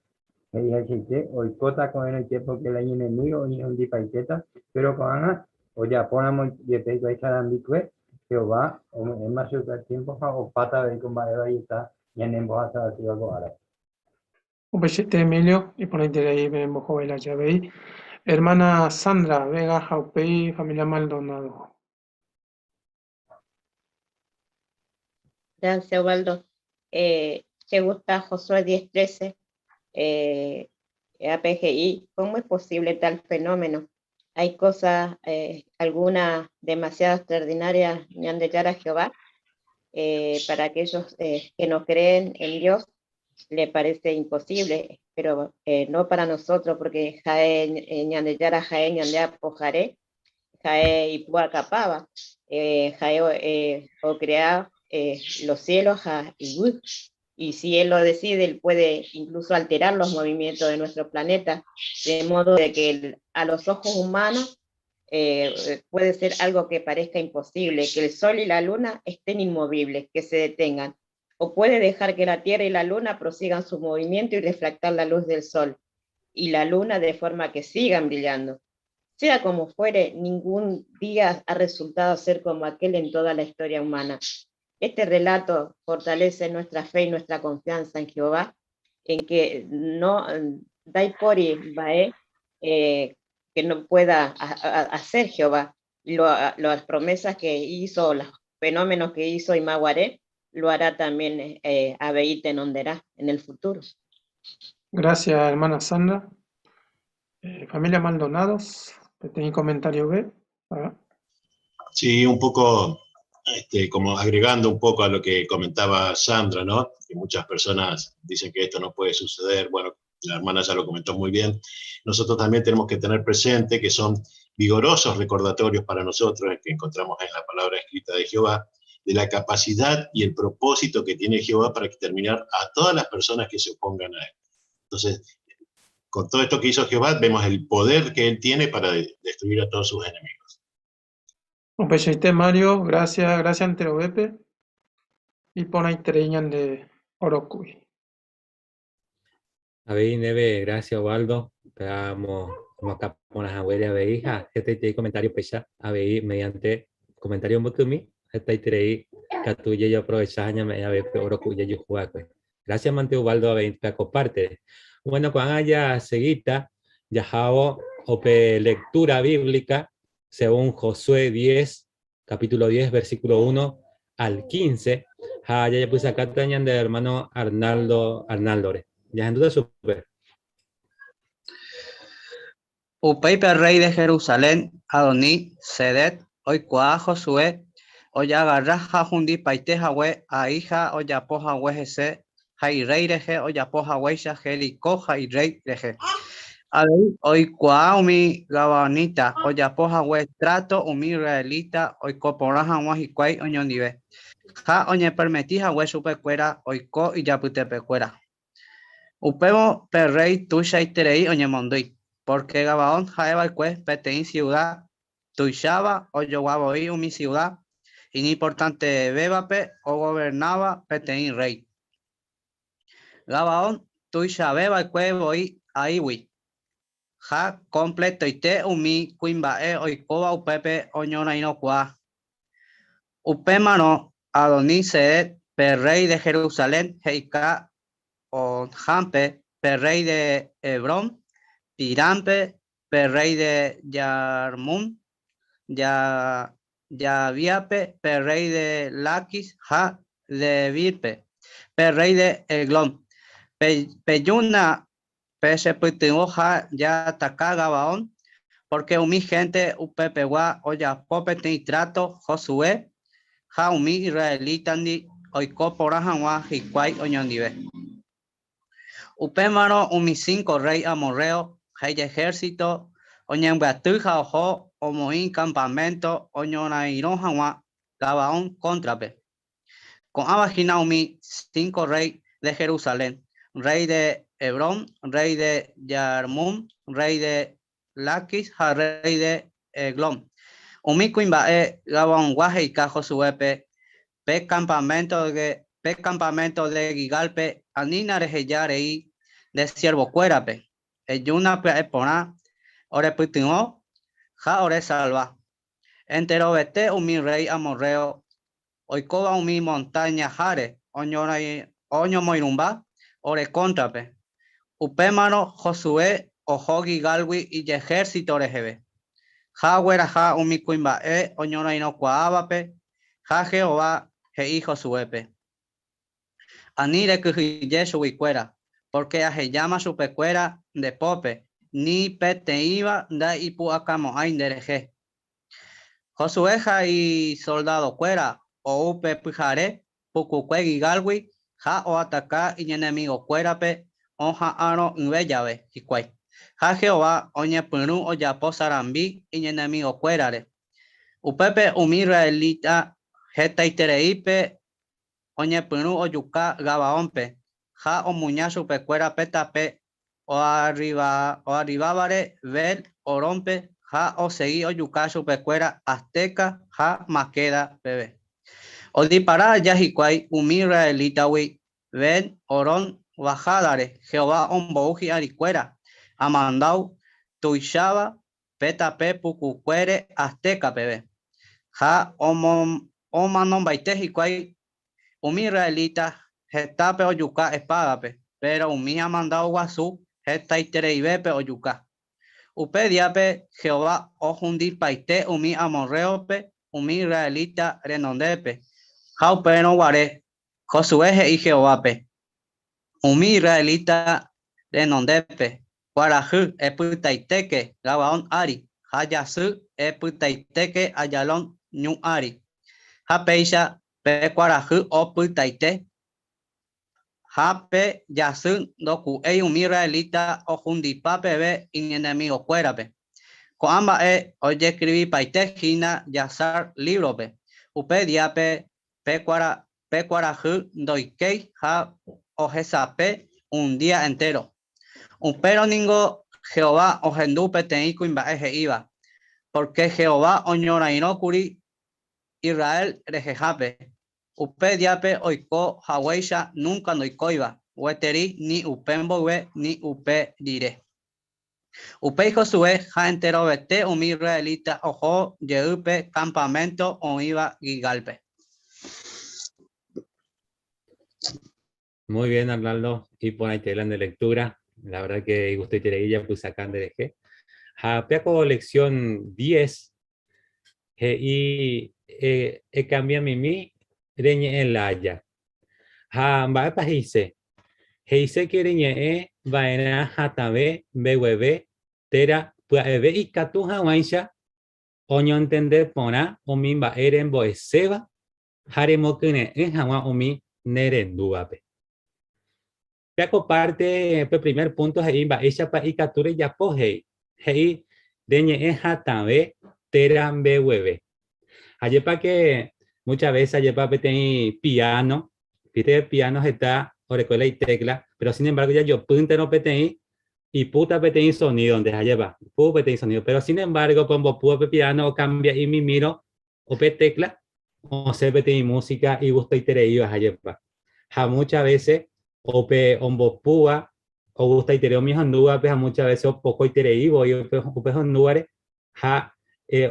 Hoy cota con el tiempo que el enemigo y un dipaiteta, pero con Ana, o ya ponemos de peito ahí sarambicue, Jehová, o es más el tiempo, o pata de combate ahí está, y en emboja se va a decir algo ahora. Un besete, Emilio, y ponete ahí, me embojo la llave. Hermana Sandra Vega Jaupey, familia Maldonado. Gracias, Osvaldo. ¿Te gusta Josué 10:13? APGI, ¿cómo es posible tal fenómeno? Hay cosas, algunas demasiado extraordinarias, ñandeyar a Jehová, para aquellos que no creen en Dios, le parece imposible, pero no para nosotros, porque Jae, ñandeyar a Jae, ñandea pojaré, Jae y Puacapaba, Jae o crear los cielos y si él lo decide, él puede incluso alterar los movimientos de nuestro planeta, de modo de que a los ojos humanos puede ser algo que parezca imposible, que el sol y la luna estén inmovibles, que se detengan, o puede dejar que la Tierra y la luna prosigan su movimiento y refractar la luz del sol y la luna de forma que sigan brillando. Sea como fuere, ningún día ha resultado ser como aquel en toda la historia humana. Este relato fortalece nuestra fe y nuestra confianza en Jehová, en que no dai pori bae, que no pueda hacer Jehová. Las promesas que hizo, los fenómenos que hizo Imaguaré, lo hará también Abeite Nonderá en el futuro. Gracias, hermana Sandra. Familia Maldonados, ¿tenéis comentario B? Sí, un poco, como agregando un poco a lo que comentaba Sandra, ¿no? Que muchas personas dicen que esto no puede suceder. Bueno, la hermana ya lo comentó muy bien. Nosotros también tenemos que tener presente que son vigorosos recordatorios para nosotros que encontramos en la palabra escrita de Jehová, de la capacidad y el propósito que tiene Jehová para exterminar a todas las personas que se opongan a él. Entonces, con todo esto que hizo Jehová, vemos el poder que él tiene para destruir a todos sus enemigos. Un besete, Mario, gracias, Antero Bepe. Y pon ahí treñan de Orocui. A ver, Neve, gracias, Osvaldo. Esperamos como acá con las abuelas de hija. Este comentario pesa a ver mediante comentario mutumi. Este traí catuye yo aprovechar me a ver Orocui yo jugar. Gracias, Mante Osvaldo, a ver comparte. Bueno, cuando haya seguita, ya hago lectura bíblica según Josué 10, capítulo 10, versículo 1 al 15. Ya puse acá tañan de hermano Arnaldo. Ya en duda super. Upeipe rey de Jerusalén, Adoní, Sedet, Oikua Josué, Oya Garraja Jundi Paite Jahwe, Aija Oyapo Jahwe Jese, Jai rey reje, Oyapo Jahwe Jericó, Jai rey reje. Oikua umi Gabanita, Oyapo Jahwe trato umi israelita, Oikopora Jahwe Hikwai Oñonive. Ja oñe permití Jahwe supecuera, Oiko y Yaputepecuera. Upemo perrey tuya y terei oñemondui, porque Gabaón jaebaicue peteín ciudad, tuishaba o yoguaboí mi ciudad, y ni importante bebape o gobernaba peteín rey. Gabaón tuishabebaicue boí aiwi, ja completo ite umi kuimbae oikoba upepe oñoraino kwa. Upemano Adoní-Sedec, rey de Jerusalén, Heika o Jampe, rey de Hebrón, Pirampe, rey de Yarmún, Yaviape, rey de Laquis, Ja de Virpe, rey de Eglón, Peyuna, Sepultuoja, ya Taca Gabaón, porque umi gente upepegua oya popete y trato Josué, ja umi israelita ni oikopora hanwa hikwai oñondive. Upemaro umi 5 rey amorreo, rey de ejército, oñembeatuja ojo, omoín campamento, oñonairo hanwa, Gabaón contrape. Con abajina umi 5 rey de Jerusalén, rey de Hebrón, rey de Yarmún, rey de Laquis, rey de Eglón. Umi kuimbae Gabaón guajeika Josuepe, pe campamento de Gigalpe, anina rejeyarei de siervo cuérape, eyuna pe epona, ore putingo, ja ore salva. Entero vete umi rey amorreo, oikoba umi montaña jare, oño moirumba, ore contrape. Upemano Josué, ojo Gigalwi y ejército rejebe. Ja huera ja umi kuimbae, oñoraino kuaabape, ja Jehová, hei Josuepe. Anire kujiye subicuera, porque aje llama su pecuera de pope, ni pete iba da ipu acamo aindereje. Josué ja y soldado cuera, o upe pujare, pucuque Gigalwi, ja o ataca y enemigo cuérape, oja aro nveyave, y cuay. Ja Jehová, oñe punu o yapo sarambi, y enemigo cuérare. Upepe umi israelita, jeta itereipe, oñe punu o yuka Gabaonpe, ja o muña su pecuera petape, o arribabare, vel, o rompe, ja o seguí o yuka su pecuera azteca, ja maqueda, bebé. O disparar ya jicuay, umi israelita wi, ven, oron, bajadare, Jehová ombouji aricuera, amandau, tuishaba, petape, pucucuere, azteca, bebé. Ja omanon baite jicuay, umi israelita, getape o yuca espadape, pero umi amandau guasú, geta itereibepe o yuca. Upediape, Jehová ojundi paite, umi amorreope, umi israelita renondepe. Jaupeno guare, Josué y Jehovape. Umi israelita renondepe. Guaraju eputaiteke, Gabaón ari. Hayasu eputaiteke, ayalón ñu ari. Japeisha pe guaraju oputaite. Jape yasun doku e umi israelita ojundipape ve in enemigo cuérape. Coamba oye escribí paite gina yasar librope. Upediape pecuaraju doikei ja ojesape un día entero. Pero ningo Jehová ojendupe teiku imbaeje iba. Porque Jehová oñoraino kuri Israel rejejape. Upediape oiko haweisha nunca no iba. Weteri ni upembowe ni upe dire. Upei Josué ja entero vete umi israelita ojo yeupe campamento o iba Gigalpe. Muy bien, Arnaldo. Y por ahí te hablan de lectura. La verdad que usted tiene ya pues acá de eje. Japeaco lección 10. Y cambia mi reñe en la haya. Va pa hice. Heise que reñe vaena jatabe bebé tera puebe y catuja waisha. Oño entender pona o mi va eren boeseba. Haremo que en jawa o mi nerenduape. Peaco parte, el primer punto es va ella pa y capture ya poje. Hei deñe jatabe teran bebé. Ayer para que muchas veces ayer para que tenga piano, viste piano está orecola y tecla, pero sin embargo ya yo punta no petei y puta petei sonido donde ayer va, puta petei sonido, pero sin embargo cuando puedo piano cambia y mi miro o pe tecla o se petei música y gusto y terei ayer va. Ja muchas veces o pe ombo púa o gusta itereo mi honduga, pues muchas veces o poco itereivo, y pues honduare, ha,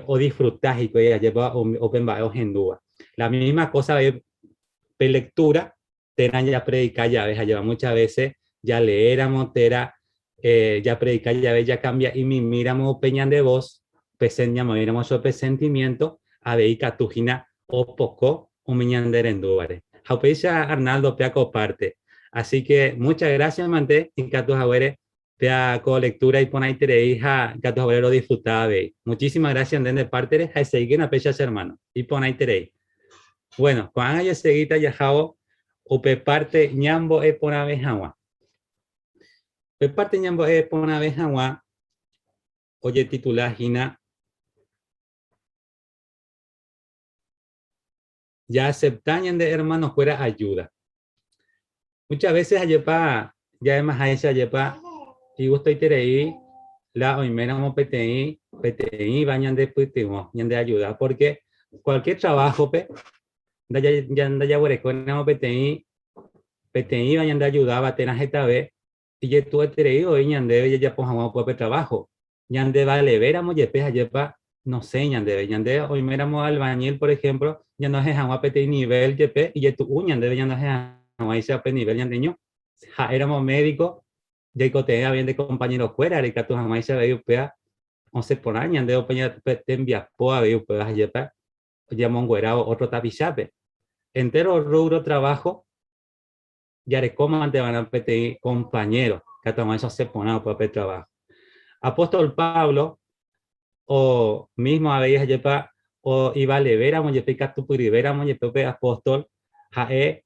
o disfrutas y que ya lleva open o henduga. La misma cosa de lectura, tenan ya predicar ya ves, lleva muchas veces, ya leéramos, ya predicar ya ves, ya cambia, y mi miramos peñan de voz, peseñamos, miramos su sentimiento, a ver, catujina, o poco, o miñander en dúare. Jaupeisa Arnaldo Peaco parte. Así que muchas gracias, Mante, y que tus abuelos Peaco lectura y pon hija, que tus abuelos disfrutaba de. Muchísimas gracias, de parte de seguir a pechas hermano, y pon Bueno, cuando haya seguida ya jao, o pe parte ñambo e pona vejagua. Pe parte ñambo e pona vejagua, oye titular Gina. Ya aceptan de hermanos fuera ayuda. Muchas veces ayepa, ya además a esa ayepa, y gusto y terei, la oimeramos PTI, bañan de putimos, de ayuda, porque cualquier trabajo, ya huereconamos PTI, bañan de ayuda, batenas esta vez, y ya tú terei, o ñande, ya pojamos por trabajo, ñande vale, veramos, yepes ayepa, no sé, ñande, hoy miramos albañil, por ejemplo, ya no es agua PTI nivel YP, y ya tu ñande, ya no es agua ICP nivel ñandeño, ja, éramos médicos, ya tenía bien de compañeros fuera, y que tu jamás se veía upea, 11 por año, ñande, opeña, te envía poa, veía upea, YP, ya monguerao, otro tapichape, entero rubro trabajo, ya de cómo antes van a PTI compañeros, que tu jamás se pone para trabajo. Apóstol Pablo, o mismo habéis yepa o iba a leveramos yepica tu puriveramos yepe apóstol jae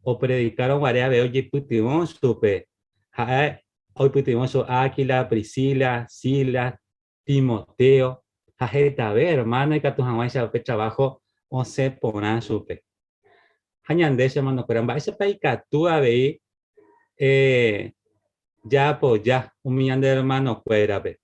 o predicaron guarea veo yeputimos tupe jae hoy putimos Áquila, Priscila, Sila, Timoteo jae tabe hermano y que tu jamás se trabajo o se ponan supe jañande se mando caramba ese país que tú habéis ya pues ya un millón de hermanos fuera pe.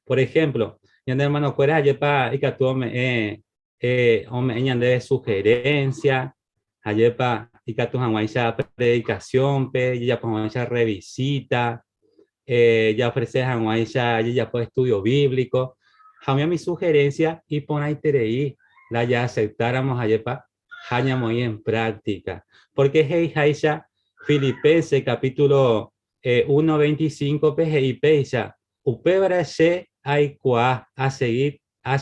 Por ejemplo, ñande hermano fuera yepa y que tú me ñande sugerencia, ayepa y que tú esa predicación pe, ya pues esa revisita, ya ofreces esa ya pues estudio bíblico, jamia mi sugerencia y pon ahí terei, la ya aceptáramos ayepa, jañamos en práctica, porque hey haisha Filipenses capítulo 1:25 pe y peisa upebra se hay qua a seguir ha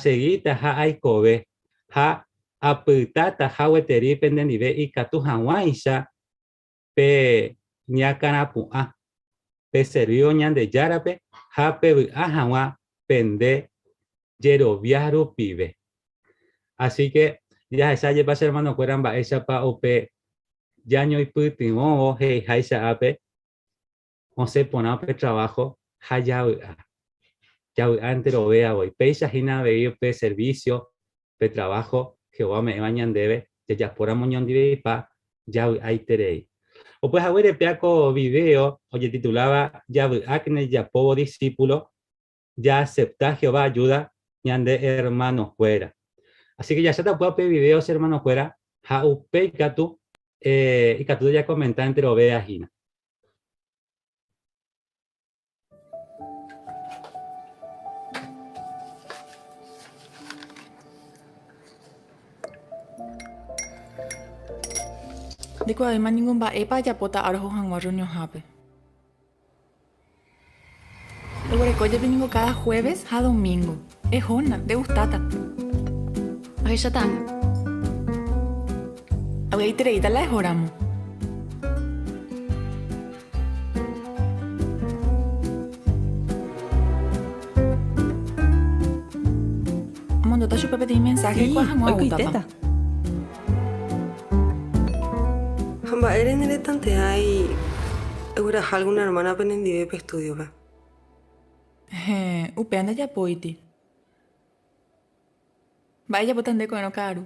hay kobe ha aputata ha weteri pendenive y katu hawaisha pe ñakanapu a pe servio ñande yarape ha pe hawa pende yeroviaru pibe. Así que ya esa lleva hermano cueramba esa pa ope yaño y putimo hey haisha ape o se pone pe trabajo hayau ya antes lo vea hoy peisa hina veo pe servicio pe trabajo Jehová me bañan debe ya por amoñón de pa ya hay terei o pues ahora peaco video oye titulaba ya acne ya povo discípulo ya acepta Jehová ayuda ñande hermanos fuera. Así que ya se te puede pedir videos hermanos fuera ja upe y catu ya comenta entre lo vea hina. Digo, además ningún va epa ya pota arjo hanguarro hape. Luego recoge vengo cada jueves a domingo. Es hona, de gustata. A ella tan. A ver, treita la joramo. Mando ta chupa pedir mensaje con hanguarro utapa. Hamba eres nere tante hay eura alguna hermana penendive pe estudio pe. Upe anda ya poiti. Vaya potande con no caro.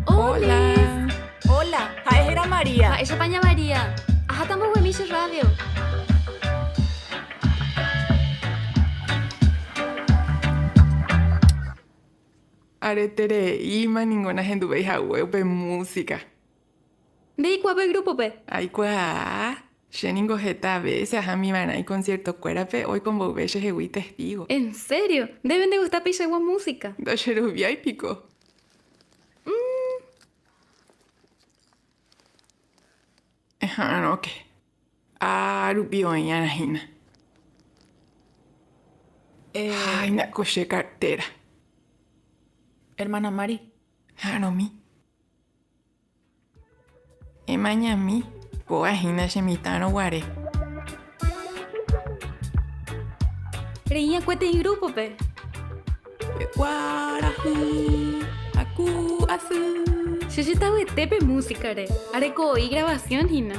Hola. María. Ella paña María. Ajá, estamos en Michi Radio. Aretere, ima ninguna gente veja huevo música. ¿De cuál el grupo pe? Ay, cuá. Sheningo jeta veces a mi mana y concierto cuérape hoy con bobeche jehui testigo. ¿En serio? Deben de gustar picha igual música. Do cherubia y pico. Ajá, ok. Rubio en Anahina. Ay, na coche cartera. Hermana Mari. Haromi. Emañami. Coajina shemitano guare. Reía cuete y grupo pe. Guarajú. Aku azu. Yo estaba de tepe música, areco y grabación, Hina.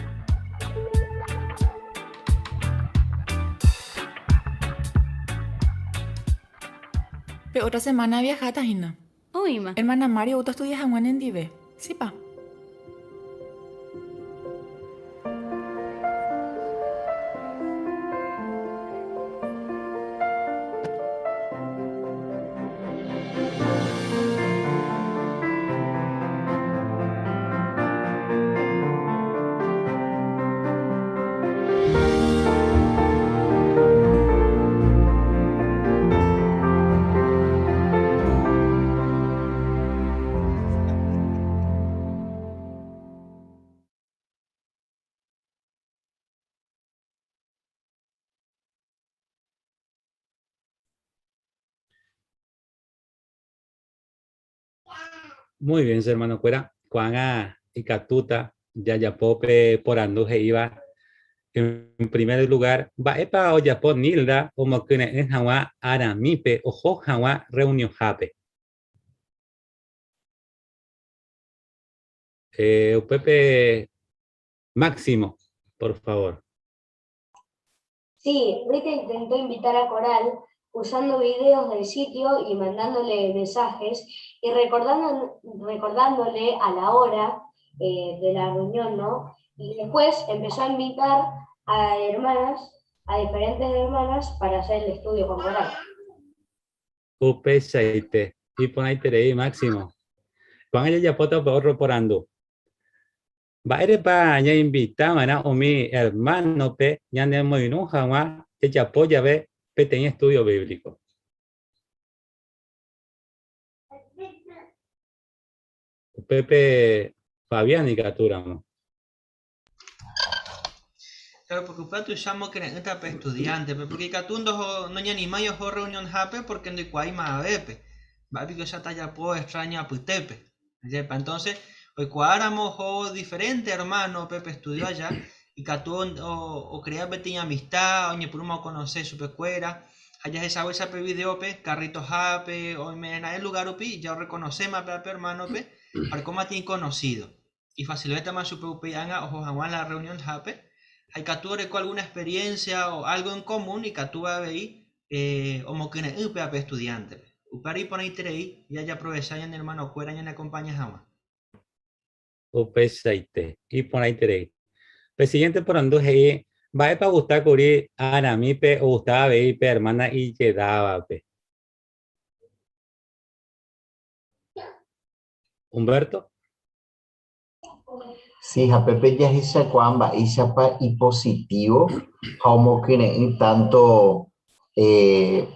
Pero otra semana viajata, Hina. Oima. Hermana Mario, ¿vos estudias en Dive? Sí, pa. Muy bien, su hermano Cuera. Juana y Catuta, Yayapope por Anduje iba en primer lugar. Va epa o Yapo Nilda o Mokune en Hawa Aramipe o Jo Hawa Reunión Jape. Pepe Máximo, por favor. Sí, Rita intentó invitar a Coral usando videos del sitio y mandándole mensajes y recordándole a la hora de la reunión, ¿no? Y después empezó a invitar a diferentes hermanas para hacer el estudio con Coral. Upe Saite y Ponaitere Máximo. Juan ella ya pota por Ando. Va a ya invitaban a mi hermano pe ya ne muy no jamás ella apoya ve pe tenía estudio bíblico. Pepe Fabián y Caturamo. Claro, porque tú llamo que entra para estudiante, porque Catundo no hay ni mayo reunión jape porque no hay cuaima bepe. Va a ver que ya talla po extraña putepe. Entonces, hoy cuadramos o diferente hermano Pepe estudió allá y Catún o crear tenía amistad, oye por uno conocer su pecuera. Allá esa pe video pe carrito jape o me en el lugar upi ya reconocemos a Pepe hermano pe para cómo tiene conocido y facilita más su pe anga o jamás la reunión jape. Hay Catú con alguna experiencia o algo en común y Catú va a ver como que un pe estudiante. Upari pone ahí y ya aprovecha en hermano cuera y en acompaña jamás. Upe Saite y Ponaitere. El siguiente por Anduje va a gustar cubrir a mí pe o gustaba ver pe hermana y llegaba pe. Humberto. Sí, a Pepe ya es esa cuamba, esa pa y positivo, como que tanto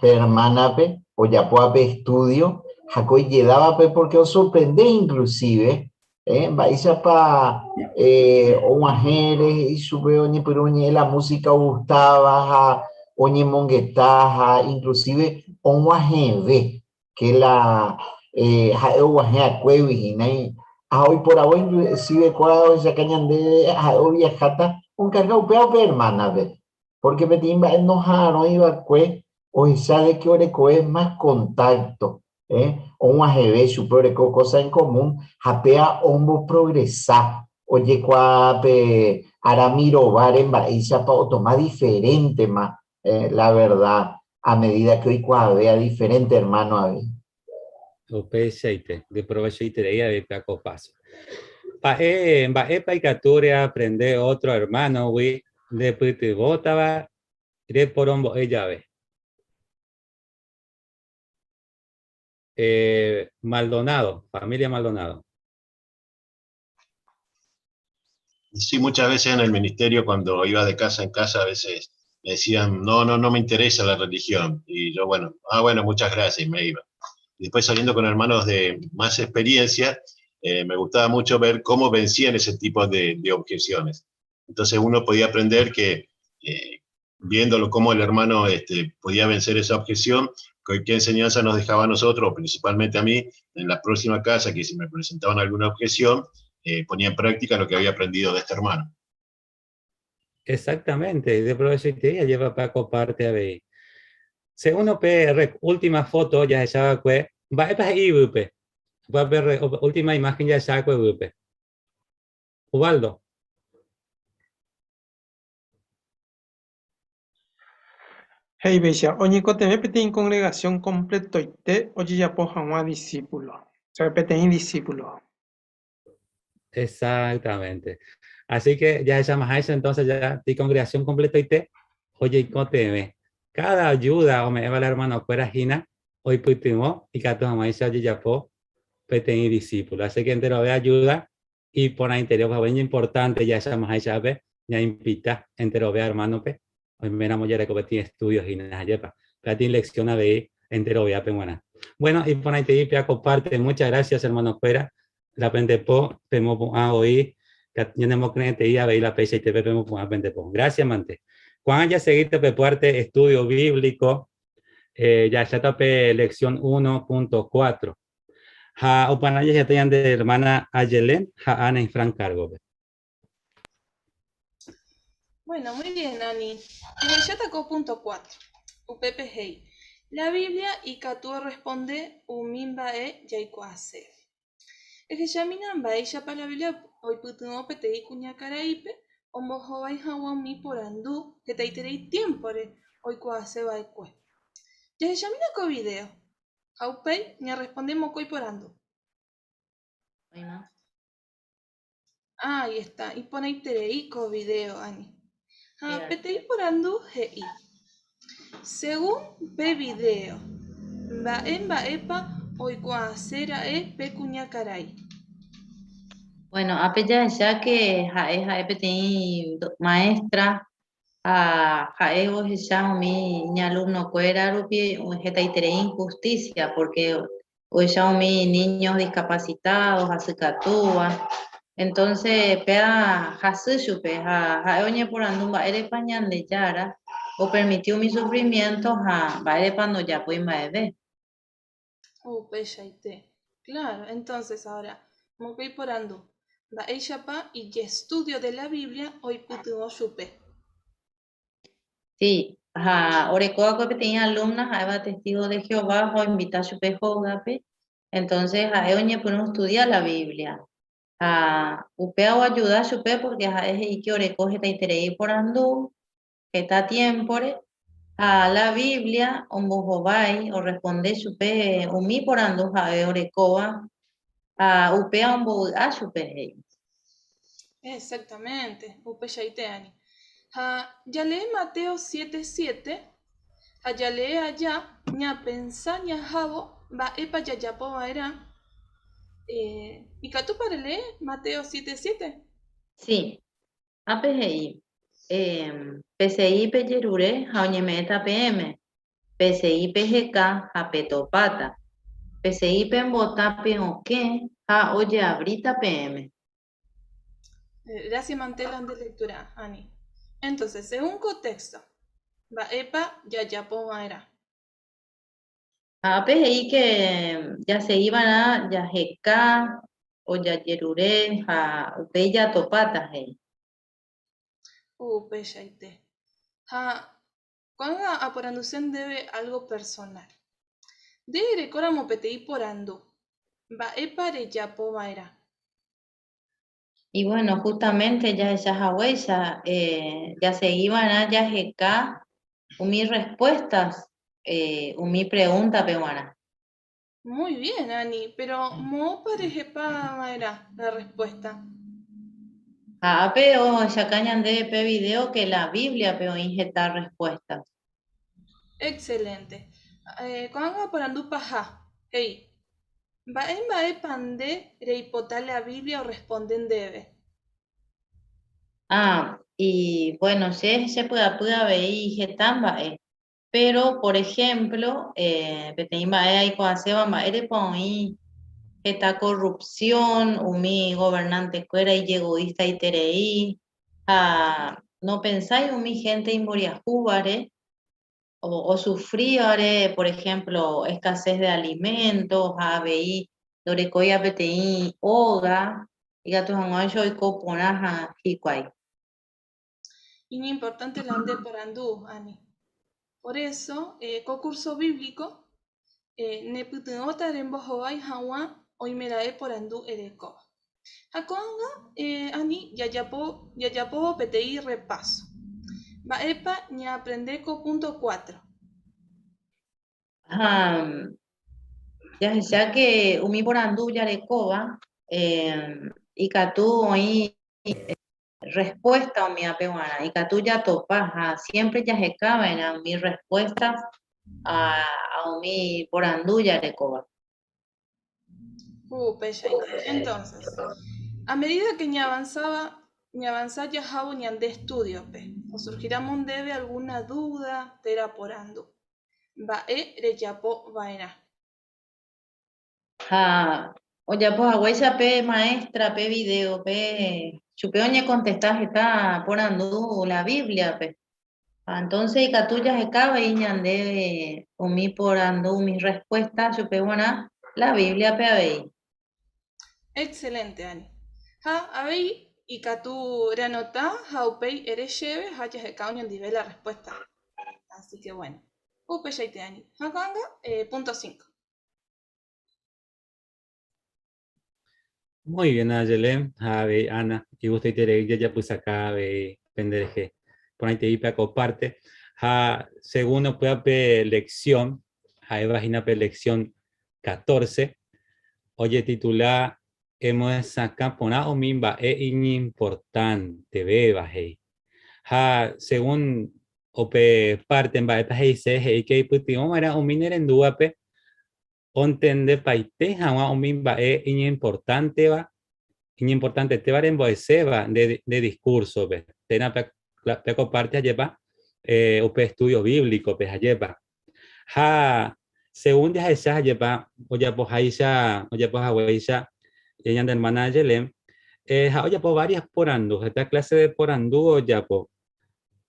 permana pe o ya pueda pe estudio, jaco y llegaba pe porque os sorprende inclusive, va esa pa o mujeres y sube oñe pero oñe la música gustaba, oñe monguetaja, inclusive o mujer que la o mujer cuevi y hoy por hoy inclusive cuando se cañan de hoy viajata un cargado peor hermana ve porque me timba enojar iba cue o sabe que oreco es más contacto o un AGB super cosa en común japea hombo progresar oye cuape aramiro bar en Bariza para tomar diferente más la verdad a medida que hoy vea diferente hermano a ver. Upe Saite de provecheite de ella de Paco Paso. Bae paikature aprende otro hermano, wi, de pitibotaba, de porombo ella ve. Maldonado, familia Maldonado. Sí, muchas veces en el ministerio, cuando iba de casa en casa, a veces me decían, no me interesa la religión. Y yo, bueno, muchas gracias, y me iba. Y después saliendo con hermanos de más experiencia, me gustaba mucho ver cómo vencían ese tipo de objeciones. Entonces uno podía aprender que, viéndolo cómo el hermano podía vencer esa objeción, qué enseñanza nos dejaba a nosotros, principalmente a mí, en la próxima casa, que si me presentaban alguna objeción, ponía en práctica lo que había aprendido de este hermano. Exactamente, de profesor lleva Paco parte a ver. Según última foto ya se sabe que va a ir va a ver última imagen ya se sabe que Ubaldo. Hey, Besha, oye, cote me pete en congregación completo y te, oye, ya poja discípulo. O sea, pete en discípulo. Exactamente. Así que ya llamas a eso, entonces ya di congregación completa y te, oye, cote cada ayuda o me va la hermano fuera gina, hoy putimos y que tu mamá dice, oye, ya po, pete en discípulo. Así que entero de ayuda y por la interior, pues bien importante, ya llamas a esa vez, ya invita, entero de hermano, pe, hoy me enamoré ya de competir estudios y nada, ya pa, para ti lección a ver, entero de buena. Bueno, y por la interior, comparte, muchas gracias, hermano fuera. La pendepo, pemo a oír, que tenemos que ir a ver la pecha y te pemo a pendepo. Gracias, mante. Cuando ya seguiste parte estudio bíblico, ya está lección 1.4. Ja, opanaya ya tenían de hermana Ayelen, ja, Ana y Fran Cargo. Bueno, muy bien, Ani. Ya tocó punto 4. Upepe Hei. La Biblia y Katú responde Umimba e Yaikuase. Ejayaminan Baisha para la Biblia, hoy putuno pete y cuña caraipe, ombojo bai hawan mi porandu, que te iterei tiempore, hoy cuase baikue. Ejayamina co video. Haupei, ni respondemos coi porandu. Ah, ahí está. Y pone iterei co video, Ani. Pete y porandu hei. Según ve video, va en epa, hoy cuasera pe cuña caray. Bueno, apeya ya que jae peti maestra a jae vos ya mi alumno cuera rupi jeta itere injusticia porque hoy ya mi niños discapacitados acicatúa entonces pea jasupe jae oñe por andumba ere pañan de yara o permitió mi sufrimiento va ere pando ya pues maeve. Peyaite. Claro, entonces ahora, como voy por andu. Va ella pa y estudio de la Biblia hoy putuo chupe. Sí, orecoa que tenía alumnas, va testigo de Jehová, o invita a chupe jogape. Entonces, oñe por no estudiar la Biblia. Upea o ayuda a chupe porque es que oreco que te interese por andú, que está tiempore. A la Biblia, un bojobai, o responde chupe, umi por andú, orecoa. Upea un bojo a chupe. Exactamente, upeyaite ani. Ya lee Mateo 7:7. Ya lee allá, ña pensa ña jabo, va epa ya yapo vaera. ¿Y tú para leer Mateo 7:7? Sí, APGI. PCI Peyerure, Jaoñemeta PM. PCI PGK, Japetopata. PCI Pembota Peoque, Ja Oye Abrita PM. Gracias, mantelan de lectura, Ani. Entonces, según contexto, va epa ya yapo vaera. APGI que ya se iban a Yajeca o Yayerure, Ja Upeya Topata, hey. Peyaite. Cuando a por anducen debe algo personal. De recordamos petei por andu. Va epare yapo vaera. Y bueno, justamente ya esas huellas ya se iban a Yajeca, mis respuestas, mi pregunta peruana. Muy bien, Ani, pero ¿cómo parece para vaera la respuesta? Pero ya cañan de pe video que la Biblia peo injetar respuestas. Excelente. Cuando porandu paja, hey, va pande reipotar la Biblia o responden debe. Y bueno, se puede ver injetamba, pero por ejemplo, peteimba hay coaseba ma ere pon esta corrupción, umi gobernante cuera y egoísta y terei, no pensáis umi gente imboriajúbare, o sufríare, por ejemplo, escasez de alimentos, veí, dorecoya peteí, oga, y gatos anguayo y coponaja, hikwai. Y ni importante la ande porandú, Ani. Por eso, concurso bíblico, neputinota rembohoai hawa, oimerae porandú ereco. Hakonga, Ani, yayapo PTI repaso. Baepa ni aprendeco punto 4. Ya que umi porandu yarecoba, y catu ahí respuesta o mi apewana, y catu ya topa, siempre ya se caben mi respuesta a umi porandu yarecoba. Entonces, a medida que ni avanzaba ya jabo ni ande estudio, o surgirá un debe alguna duda, tera porando. Reyapo vaina. Oye, pues agüeya pe maestra, pe video, pe chupeoña contestas está porando la Biblia, pe. Entonces, catuya se cabe y ñande umi porando mis respuestas, chupeona la Biblia pe abei. Excelente, Ani. Abei y catu renota, jaupei eres lleve, haya se cabe y la respuesta. Así que bueno. Upe yaite, Ani. Hakanga, punto 5. Muy bien, Ayelen, Ana, y usted ya pues acá pendeje, por ahí te ipa comparte. Según nos puede ver lección, vagina pe lección 14, oye titula hemos sacado pona o mimba importante, beba hey. Según ope parte en baeta hey se hey que putimo era un miner en duape ontende paite hawa umimba importante va importante te va en boeseba de discurso ve tena pe parte ayepa ope estudio bíblico pe ayepa según ya esa ayepa oya pues aisha oya pues aisha ella de hermana Yelem oya pues varias porandú esta clase de porandú oya pues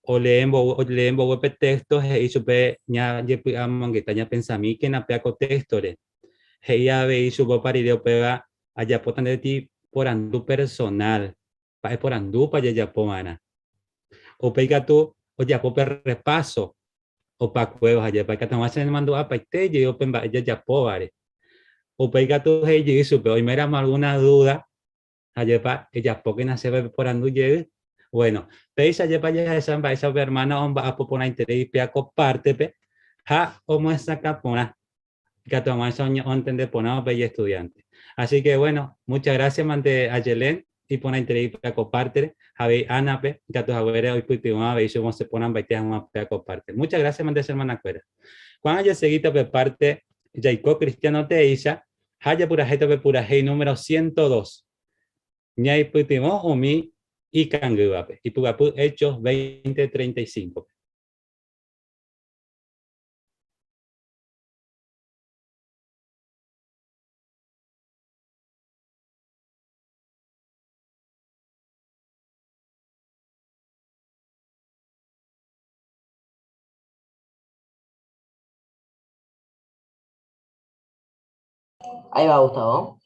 o leemos web textos y supe ya amangueta ya pensami que na peaco textores ella ve y supo para ir pega allá potan de ti por andú personal pa por andú pa ya pomana o pega tú o ya per repaso o pa cuevas allá pa que te hacen mando a pa te yo pemba ya povare o pega tú ella y supe hoy me era alguna duda allá pa ella porque nace por andú llegue. Bueno, peisa ya para allá esa esa hermana homba a popona interés y peaco parte pe o muestra capona que tomar eso entender ponamos bella estudiante. Así que bueno, muchas gracias mante a Yelén y pona interés y peaco parte a ver Ana pe que tus abuelos hoy putimos a ver si se ponen baitea una peaco parte. Muchas gracias mante hermana cuera. Cuando haya seguido pe parte Jacob Cristiano te isa haya pura jeta pe pura hey número 102. Ñay putimos o mi y canguape y pugapu hechos 20:35. Ahí va, Gustavo.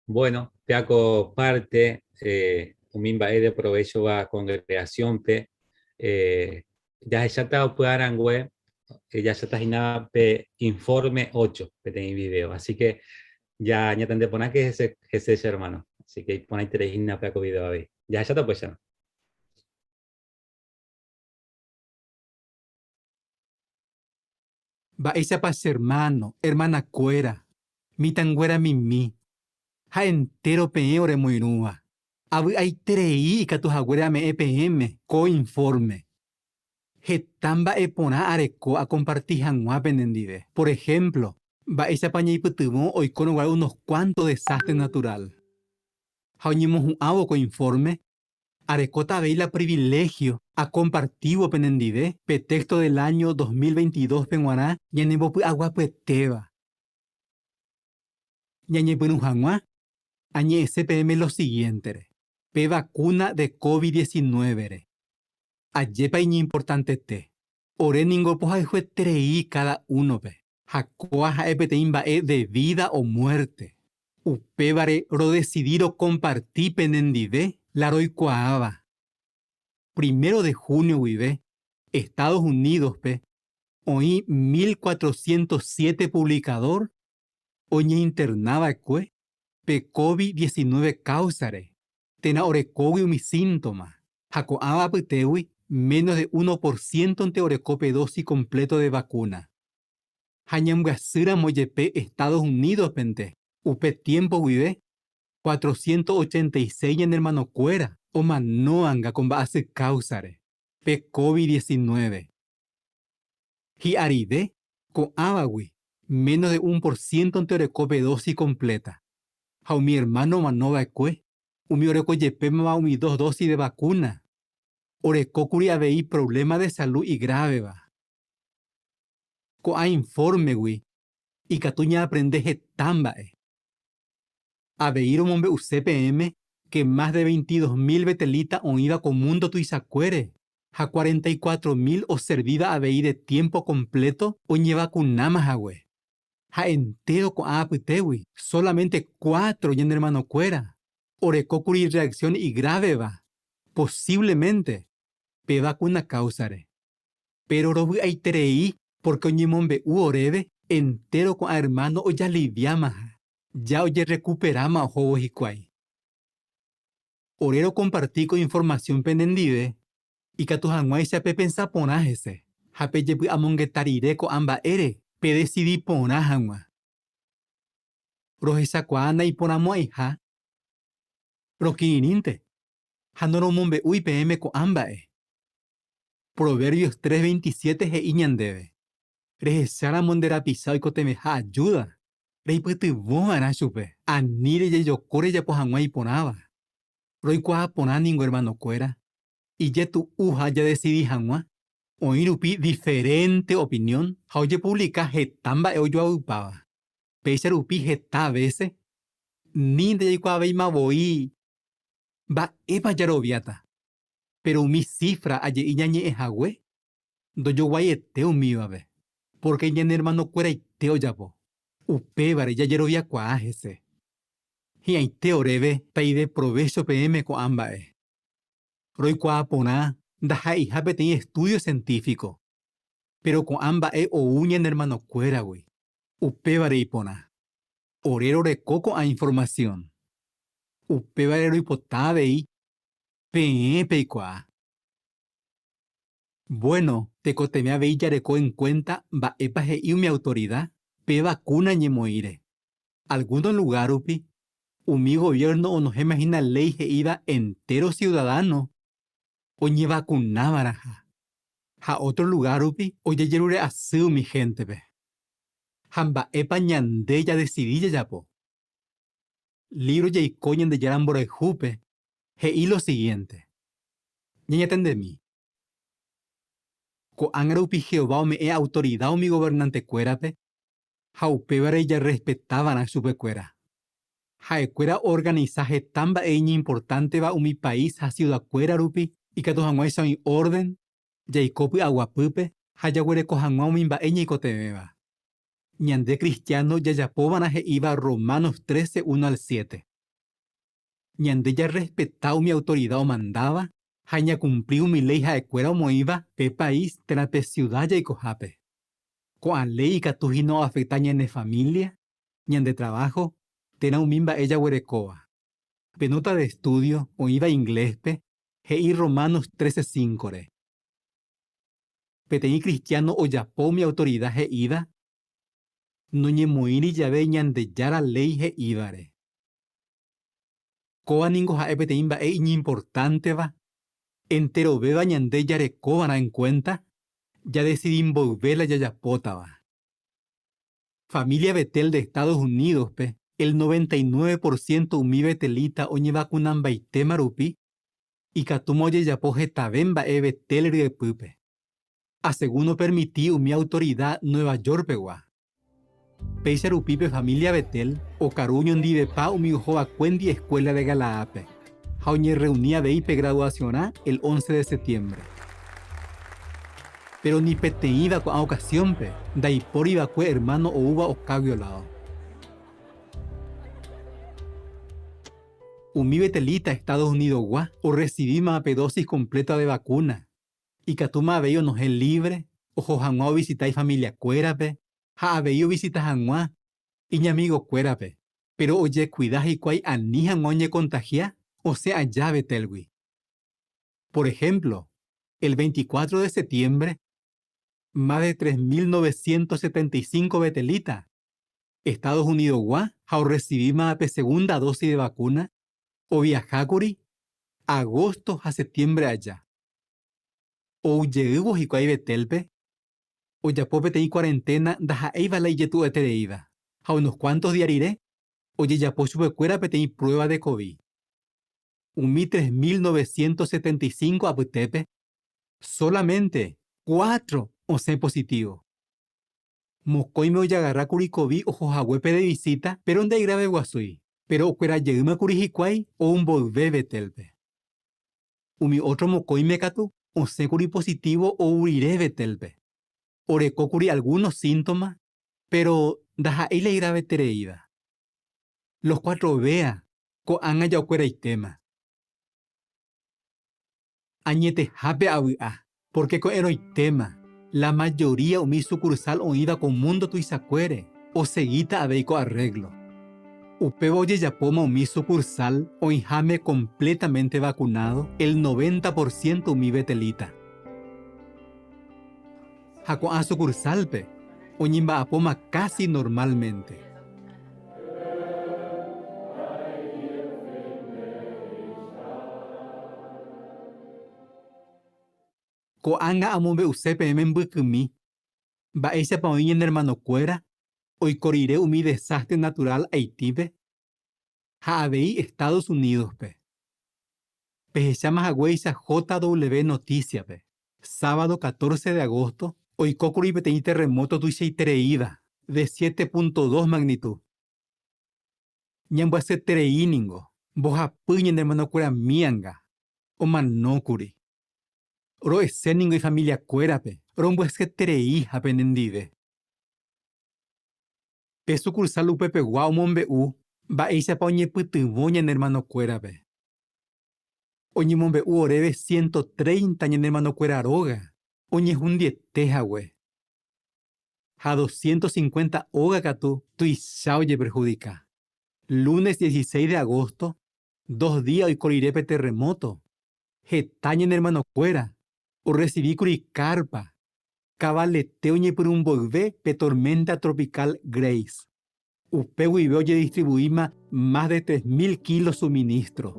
Bueno, peaco parte, umimba de provecho va a congregación pe, ya está puarangüe, ya está nada pe informe 8, pe tenéis video, así que ya tendré poner que es ese hermano, así que ponéis tres peaco video ahí, ya está pues ya. Va esa pas hermano, hermana cuera, mi tanguera mi. Ha entero pe ore moirúa. Abu hay trei que tu agüera me EPM, co informe. Hetamba epona areco a compartir hanwa penendive. Por ejemplo, va esa paña y putumo hoy con unos cuantos desastres natural. Jaunimos un abo co informe. Arecota veila privilegio a compartir penendive, pe texto del año 2022 penguaná, yanebo agua peteva. Yañepo un hanwa, añe SPM lo siguiente. Pe vacuna de COVID-19. Ayepa y importante te. Ore ningo poja fue treí cada uno pe. Jacoa epete imba de vida o muerte. Upebare ro decidir o compartir penendive la roicoaba. 1 de junio vive. Estados Unidos pe. Oí 1407 publicador. Oñe internaba cue. Pe COVID-19 causare. Tena orecowi mi síntoma. Jacoaba petewi menos de 1% en teorecope dosis completo de vacuna. Hañamgasira moyepe Estados Unidos pente. Upe tiempo vive 486 en hermano cuera. O manoanga con base causare. Pe COVID-19. Hi aride con abawi menos de 1% en teorecope dosis completa. Jau mi hermano manova ecue. Umi oreco yepema umi 2 dosis de vacuna. Oreco curi avei problema de salud y grave va. Co a informe wi. Y catuña aprende jetambae. Aveiro mombe UCPM que más de 22.000 betelitas oída con mundo tuisacuere. A 44.000 o servida avei de tiempo completo o nye vacunamas agüe. Ha entero con apitewi. Solamente 4 y en hermano cuera. Orecocuri reacción y grave va. Posiblemente. Pe vacuna causare. Pero robu hay treí porque oñimombe u orebe entero con hermano o ya liviama. Ya oye recuperama o juegos y cuay. Orero compartí con información penendive y que tu hanguay se ape pensa ponajese. Hape yepu amongetarire ko amba ere. Pe decidí ponajangua. Rojesa cuana y ponamo hija. Roquininte. Hanoro mombe UIPM ko ambae. Proverbios 3:27 he iñandebe. Rejesara mondera pisao y cotemeja ayuda. Reiputi vona chupe. Anire ye yocore ya pohangua y ponaba. Roikua pona ningo hermano cuera. Y ye tu uja ya decidí hangua. Oirupi diferente opinión. Hauye publica hetamba eoyo aupaba. Peisarupi heta veces. Ninde yaikua veima voy. Va eva yaroviata. Pero mi cifra aye iñañe ejagüe. Do yo guayeteo mi babe. Porque ya hermano cuera y teo yapo. Upebare ya yarovia cuajese. Y ahí te orebe peide provecho PM con ambae. Roy cuapona daja hija pete estudio científico. Pero con ambae o uña en hermano cuera güey. Upebare ipona. Orero recoco a información. Upebare hipotabe y pepe cua. Bueno, te cotemea veilla reco en cuenta va epaje y mi autoridad pe vacuna ñemoire. Algunos lugar upi, mi gobierno o nos imagina ley que iba entero ciudadano o ñe vacunaba ja otro lugar upi o ye yerure así mi gente pe. Hamba epa ñande ya decidí ya po. Libro ya y coñen de yarambore jupe he y lo siguiente. Ñeña de mí. Co angarupi Jehová o me he autoridad o mi gobernante cuérape. Jaupebare ya respetaban a su pecuera. Jaecuera organizaje tamba eñi importante va mi país a ciudad cuera rupi y que tus hanguay son orden, Jacobi aguapupe, hayaguere cojanguao mi ba eñi cotebeba. Ñande cristiano ya yapoban a iba Romanos 13, 1 al 7. ñande ya respetado mi autoridad o mandaba, haña cumplió mi ley jaecuera o moiva, pe país, terape ciudad ya y cojape. Coan ley catuji no afecta ñande familia, ñande trabajo, tena un mimba ella huerecoa. Penota de estudio, o iba inglés pe, hei Romanos 13:5 re. Petení cristiano o yapó mi autoridad heida, no ñe moiri llave ñande yara ley heidare. Coa ningo jae petení ba importante va, entero beba ñande yare cobana en cuenta, ya decidí envolverla ya yapota va. Familia Betel de Estados Unidos pe, el 99% umi betelita oñe vacunan baite marupi, y catumoye yapoje tabemba betel de pupe. A segundo permití mi autoridad Nueva York pegua. Peisa rupipe familia Betel, o caruño en divepa umi joa cuendi escuela de Galaape. Jaoñe reunía de ipe graduación el 11 de septiembre. Pero ni peteída a ocasión pe, dai por iba cue hermano o uva o caviolado. Umi betelita Estados Unidos gua, o recibí dosis completa de vacuna. Y catuma abeyo no es libre, ojo janguá visitáis familia cuérape, ja abeyo visitas janguá, y mi amigo cuérape. Pero oye, cuidás y cuay ani janguá contagia, o sea, ya betelwi. Por ejemplo, el 24 de septiembre, más de 3.975 betelitas. Estados Unidos gua, ja recibí segunda dosis de vacuna, o viajácuri, agosto a septiembre allá. O llegamos y cuay betelpe, o ya pope tení cuarentena, daja eiva la yetu etereida. A unos cuantos días iré, oye ya po chupecuera petení prueba de COVID. Umi 3.975 aputepe, solamente 4 o sea positivo. Moscoy me oye agarrar curi COVID o jojahuepe de visita, pero donde hay grave guasui. Pero cuera llegume curi hicuay o un volve betelpe. Umi otro mocoy me catu, o securi positivo o urire betelpe. Orecocuri algunos síntomas, pero daja y le grave tereida. Los 4 vea, co anga ya cuera y tema. Añete jape a porque co ero y tema. La mayoría o mi sucursal o ida con mundo tu isacuere, o seguita a veico arreglo. Upeboye yapoma o mi sucursal o injame completamente vacunado, el 90% mi betelita. Jaco a sucursalpe, o ñimba apoma casi normalmente. Ko anga amombe usepe membukumi, ba esa pa oñen hermano cuera, hoy corriré umi desastre natural Haití, Jaabei Estados Unidos pe. Pejechama Hagüeysa JW Noticia pe. Sábado 14 de agosto, hoy cocuri petení terremoto tuisei tereída, de 7.2 magnitud. Ñambuase tereíningo, boja puñen hermano cuera mianga, o manocuri. Oro eseningo y familia cuerape, rombuese tereí apenendive. Peso cursal upepe guau mombe ba eisa pa oñe putuboña en hermano cuerape. Oñe mombe orebe 130 en hermano cuera roga, oñe hundie tejahue. Ja 250 oga catu, tuisao ye perjudica. Lunes 16 de agosto, 2 días hoy colirepe terremoto. Getaña en hermano cuera, o recibí curicarpa. Cabaleteo ñe por un volvé pe tormenta tropical Grace. Upeu y oye distribuimos más de 3.000 kilos suministro.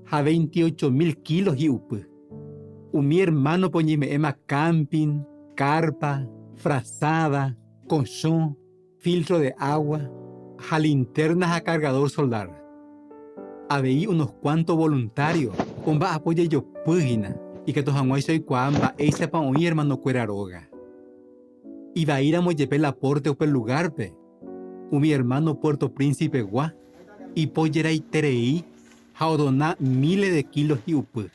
A 28.000 kilos y upe. Mi hermano poñime ema camping, carpa, frazada, colchón, filtro de agua, a linternas a cargador solar. Había unos cuantos voluntarios, con va apoyo yo página, y que todos soy cuamba, ese pa oí hermano cueraroga. Y va a ir a moyepe la porte o pel lugar pe. Mi hermano Puerto Príncipe gua, y pollera y tereí, jaodona miles de kilos y upe.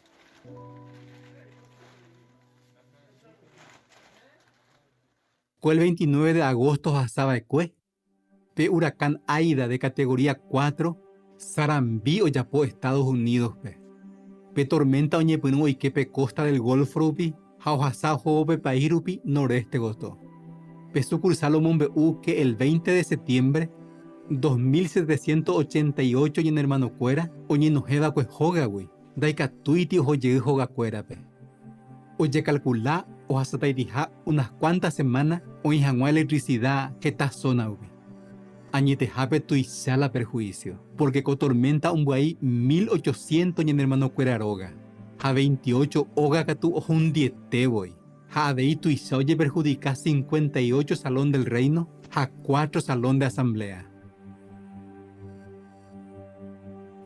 El 29 de agosto pasaba pe huracán Aida de categoría 4 Sarambí oyapo Estados Unidos pe tormenta oñepinu oikepe costa del Golfo rupi, jaojasa jope país rupi noreste goto. Pe sucursal Mombeú que el 20 de septiembre 2788 y en hermano cuera oñe nojeda kue jogawi, daika tuiti oye joga cuera pe. Oye calcula o hasta taitija unas cuantas semanas oñe jangua electricidad que ta zona ubi. Añete jape tuisala perjuicio, porque con tormenta un buey 1800 y en hermano cuera roga. A 28 oga catu ojo un diete boy. A de tuisa oye perjudica 58 salón del reino, a 4 salón de asamblea.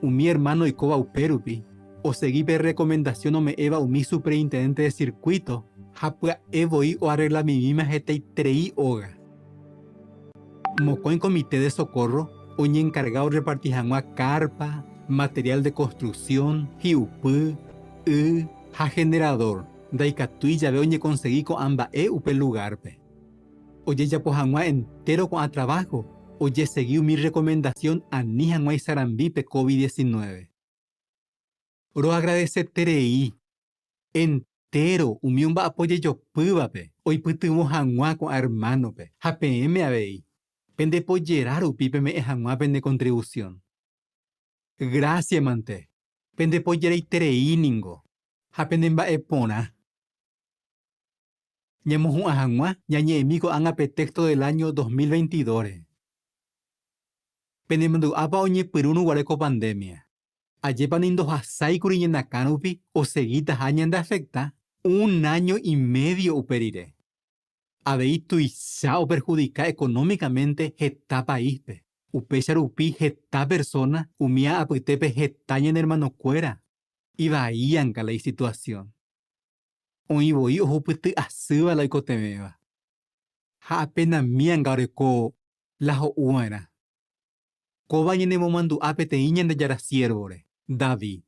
Mi hermano y coba uperupi, o seguí per recomendación o me eva mi superintendente de circuito, japua evoi o arregla mi misma jeta y trei oga. Moco en comité de socorro, oñe encargado de repartir jangua carpa, material de construcción, hiupu, ja generador, daikatui ya veo oñe conseguí con amba upe lugar pe. Oye ya po jangua entero con a trabajo. Oye, seguí mi recomendación a ni jangua Sarambí pe COVID-19. Oro agradece terei. Entero, umiumba apoye yo pe. Hoy putumos jangua con hermano pe. JPM abei. Pende pollerar upipe me jangua pende contribución. Gracias mante. Pende pollerei terei ningo. Japende mba epona. Ñemos un jangua, ñañe emigo anga pretexto del año 2022. Penemandu apa oñe perunu guareco pandemia. Ayepa nindo hasai kuriñena canupi o seguita hañan de afecta 1 año y medio uperire. Abei tuisa o perjudica económicamente gesta paíspe. Upecharupi gesta persona umia apuitepe gestaña en hermano cuera. Y vaían la situación. Oí voy ojo puti asuba la icotemeva. Ha apenas mian gareco la uera. Koba ñene momandu apete iñan de yara siervore, David.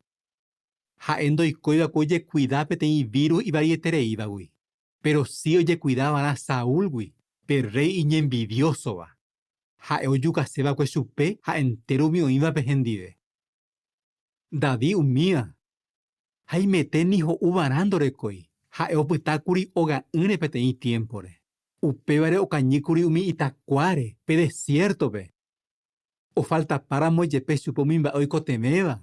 Ja endo y coiba coye cuidapete y virus y varietere iba, güey. Pero sí oye cuidaban a Saúl, güey. Per rey iña envidioso va. Ja oyuca se va pues supe, ja entero mi iba pejendive. David umía. Ja y mete nijo ubarándore coi. Ja eoputakuri oga unepete y tiempore. Upebare o cañicuri umi itacuare, pe desierto pe. O falta páramo yepe supomimba oiko temeba.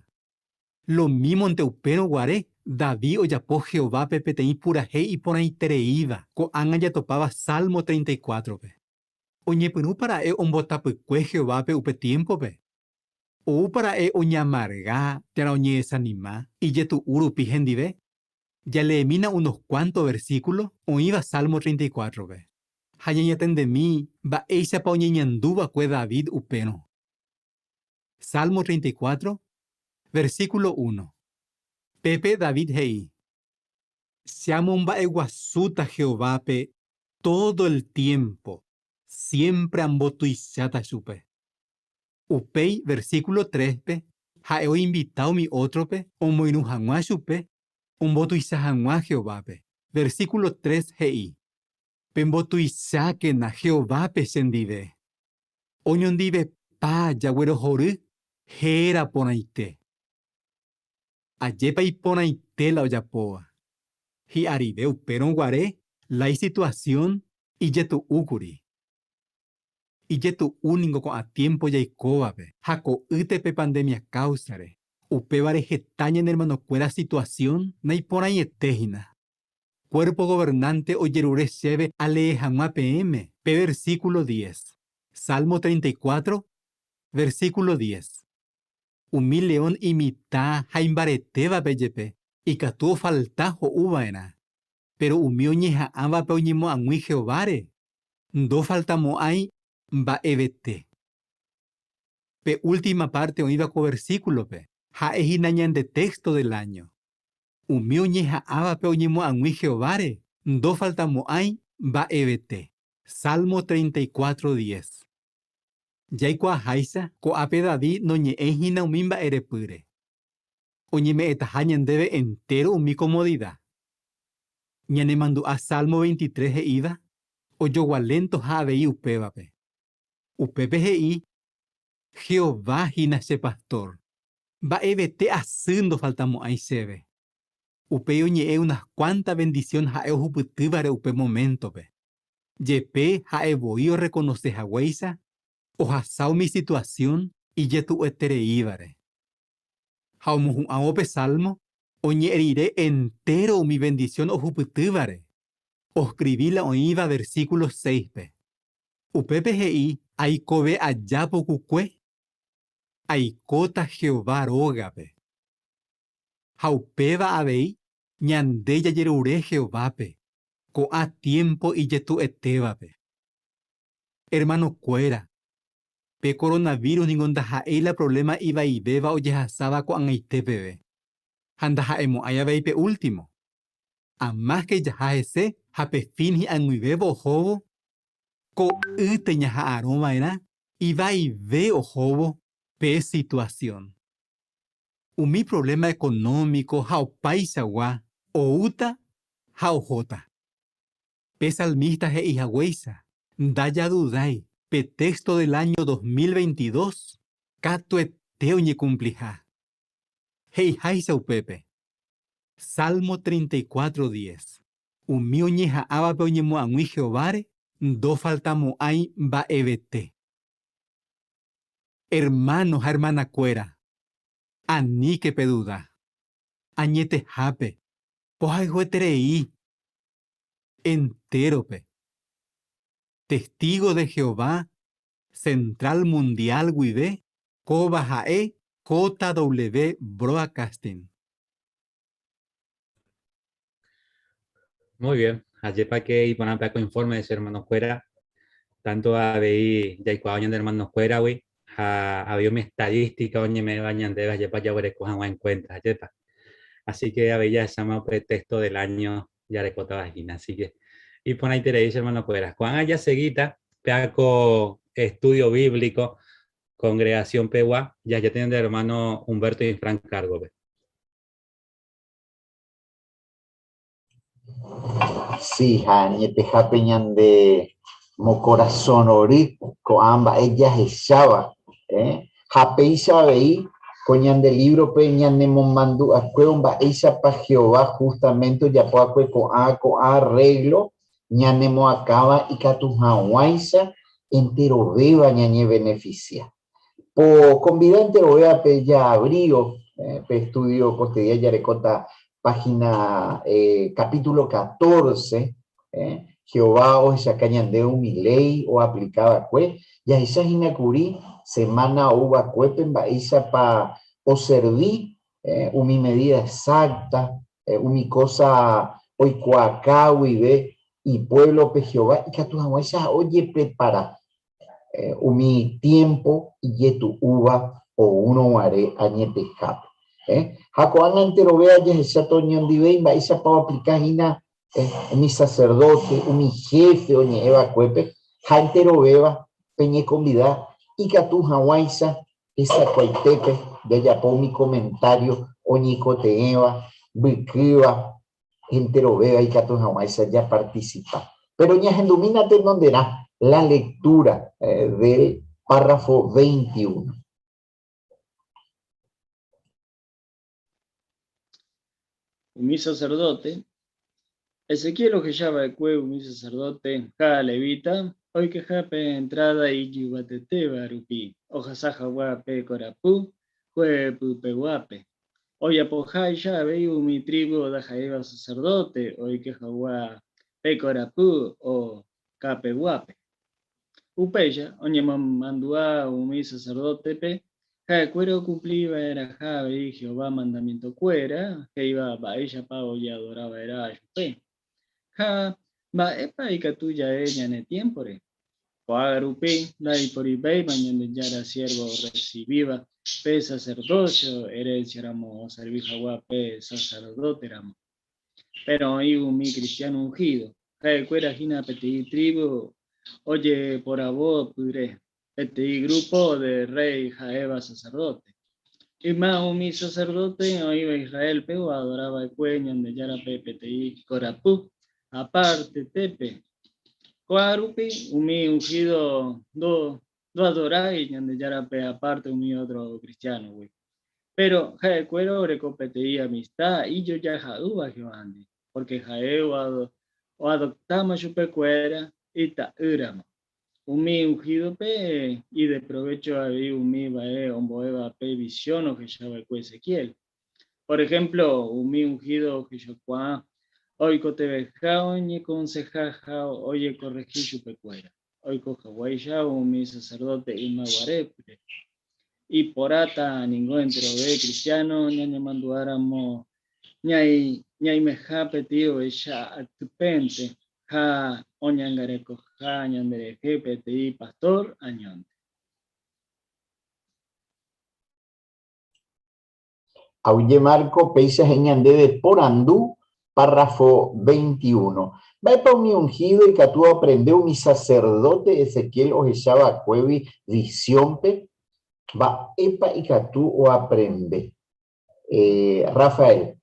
Lo mismo ante upero guaré, David oyapo Jehová pepetei puraje y ponai tereiva, co anga ya topaba Salmo 34 pe. Oñe penu para ombotapecue Jehová pe upe tiempo pe. O para oñamarga, tera oñe desanima, y ye tu urupi gendive. Ya le emina unos cuantos versículos, o iba Salmo 34 pe. Hayañaten de mí, va eisa pa oñe ñanduba cue David upeno. Salmo 34, versículo 1. Pepe David Hei. Seamomba eguasuta Jehová pe todo el tiempo, siempre ambotuizata supe. Upei, versículo 3 pe. Jaeo invitado mi otro pe, omoinu jangua supe, ombotuiza jangua Jehová pe. Versículo 3 Hei. Pembotuiza que na Jehová pe sendive. Oñondive pa yagüero joru. Jera ponaite. Ayepa y ponaite la oyapoa. Hi aride uperon guaré, la situación y yetu ukuri. Y yetu único con a tiempo ya icobabe. Jaco utepe pandemia causare. Upebare jetaña en hermano cuera situación, na y ponai etejina. Cuerpo gobernante o yerure sebe alejamua PM. P versículo 10. Salmo 34, versículo 10. Umi león imita jaimbareteba peyepe, y catuo faltajo uvaena. Pero umi oñeja amba peoñimo angui Jehovare. Do faltamo ay va ebete. Pe última parte oíba co versículo pe. Ja ejinañan de texto del año. Umi oñeja amba peoñimo angui Jehovare. Do faltamo ay va ebete. Salmo 34, 10. Yaikua haisa, ko ape David no ñe ejina umimba erepure. Oñeme etajañan debe entero umi comodidad. Ñane mandó a Salmo 23 ida, o yo gualento jave y upebape. Upepe hei, Jehová hinase pastor. Va evete haciendo faltamos ahí sebe. Upe oñe unas cuantas bendiciones a ojuputívare upe momento pe. Yepe ha voy a reconocer a Weisa o hasao mi situación y ye tu etereívare. Jaumo a ope salmo oñe heriré entero mi bendición ojuputívare. O escribí la oíva versículo 6 pe. Upepgi aikobe ayapo kukue. Aikota Jehová rogape. Jaupeba abei, ñandeya yerure Jehová-pe, ko a tiempo y yetu etebape. Hermano cuera, pe coronavirus ningonda jaela problema iba y beba o yehasaba ko angaitepebe. Handa jaemo ayabeipe último. A más que yahase, jape finji anguibebo jobo, ko iteña ja aroma era, iba y ve o jobo, pe situación. Mi problema económico, jao paisa wa, o uta, jao jota. Pe salmista he ihaweisa, daya dudai, pe texto del año 2022, cato eteo ñe cumplija. Hei haisa upepe. Salmo 34:10. Umio ñeja aba pe oñemo angui Jehovare, do faltamo ai ba ebete. Hermano, hermana cuera. Ani que peduda. Añete jape. Poja jueterei. Enterope. Testigo de Jehová. Central Mundial Guive. Coba Jae. Cota W Broadcasting. Muy bien. Ayer para que y poner para informe de su hermano fuera. Tanto habéis ya de hermanos fuera, güey. Había una estadística, oye, me bañan de ayer para ya cojan en cuenta, ayer. Así que había ese pretexto del año ya de cota vagina. Así que, y por ahí te le dice, hermano fuera. Cuando haya seguita, peaco estudio bíblico, congregación Pewa, ya tienen de hermano Humberto y Frank Cargo. Sí, Jañete Japeñan de mo corazón ori, con ambas ellas echaba, Japeisa veí, coñan del libro peñan de Monmandu, a cuemba esa pa Jehová justamente ya puede con arreglo, ñanemo acaba y catu hawaisa entero beba ñañe beneficia. Po convida entero beba pe ya abrigo, pe estudio cotidiano ya recota página capítulo 14, Jehová o esa cañandeo mi ley o aplicaba cue, ya esa jinacuri semana uva cuepen va esa pa o serví mi medida exacta, mi cosa hoy cuacaui ve y pueblo pe Jehová y que tu esa oye prepara mi tiempo y tu uva o uno haré añete cap. Jacoana entero vea ya esa toñón de vein va esa pa aplicar hina mi sacerdote, mi jefe oñe eva cuepe, ja entero beba peñe convidar y que tu hawaisa esa cuaitepe ya ya po mi comentario oñe cote eva bikiva entero beba y que tu hawaisa ya participa. Pero ña gendomínate donde era la lectura del párrafo 21. Mi sacerdote, Ezequiel o que llama de cuevo, mi sacerdote, ja levita, hoy que jape entrada y yubatete barupi, ojasaja guape corapú, juepu peguape. Hoy apojai ya veo mi tribu da jaeva sacerdote, hoy que jagua pe corapú o cape guape. Upeya, oñe mandua mi sacerdote pe, ja cuero cumpliba era ja y Jehová mandamiento cuera, que iba a ella pago y adoraba era pe. Ja, ba epa y catuya ella ne tiempore. Coagarupe, la y por ibey, mañana ya era siervo recibiva, pe sacerdocio, herencia ramo, servija guape, sacerdote ramo. Pero hay un mi cristiano ungido, ja cuera jina peti tribu, oye por abo pure, peti grupo de rey Jaeva sacerdote. Y más un mi sacerdote, oíba Israel, pero adoraba el cueño, donde ya era peti corapú. Aparte, tepe, coarupi, umi ungido, do lo adoráis, ñande yarape aparte un otro cristiano, güey. Pero jae cuero recopeteía amistad y yo ya jadúa Giovanni, porque jae o adoptamos su pecuera y ta urama. Umi ungido pe y de provecho ahí umi bae omboeva pe visión o que ya va Ezequiel. Por ejemplo, umi ungido que yo cuá hoy cote bejao ni consejaja oye corregí su pecuera. Hoy coja guaya umi sacerdote y maguarepre. Y por ata ningún entrové cristiano ñaña manduáramos ñay meja petio ella actupente ja oñangareco ja ñandereje peti pastor añonte. Auye Marco Peisa Geñandé de Porandú, párrafo 21. Va para un ungido y que tú aprendeu mi sacerdote Ezequiel Ojeshaba Cuevi visiónpe. Va epa y que tú o aprende. Rafael.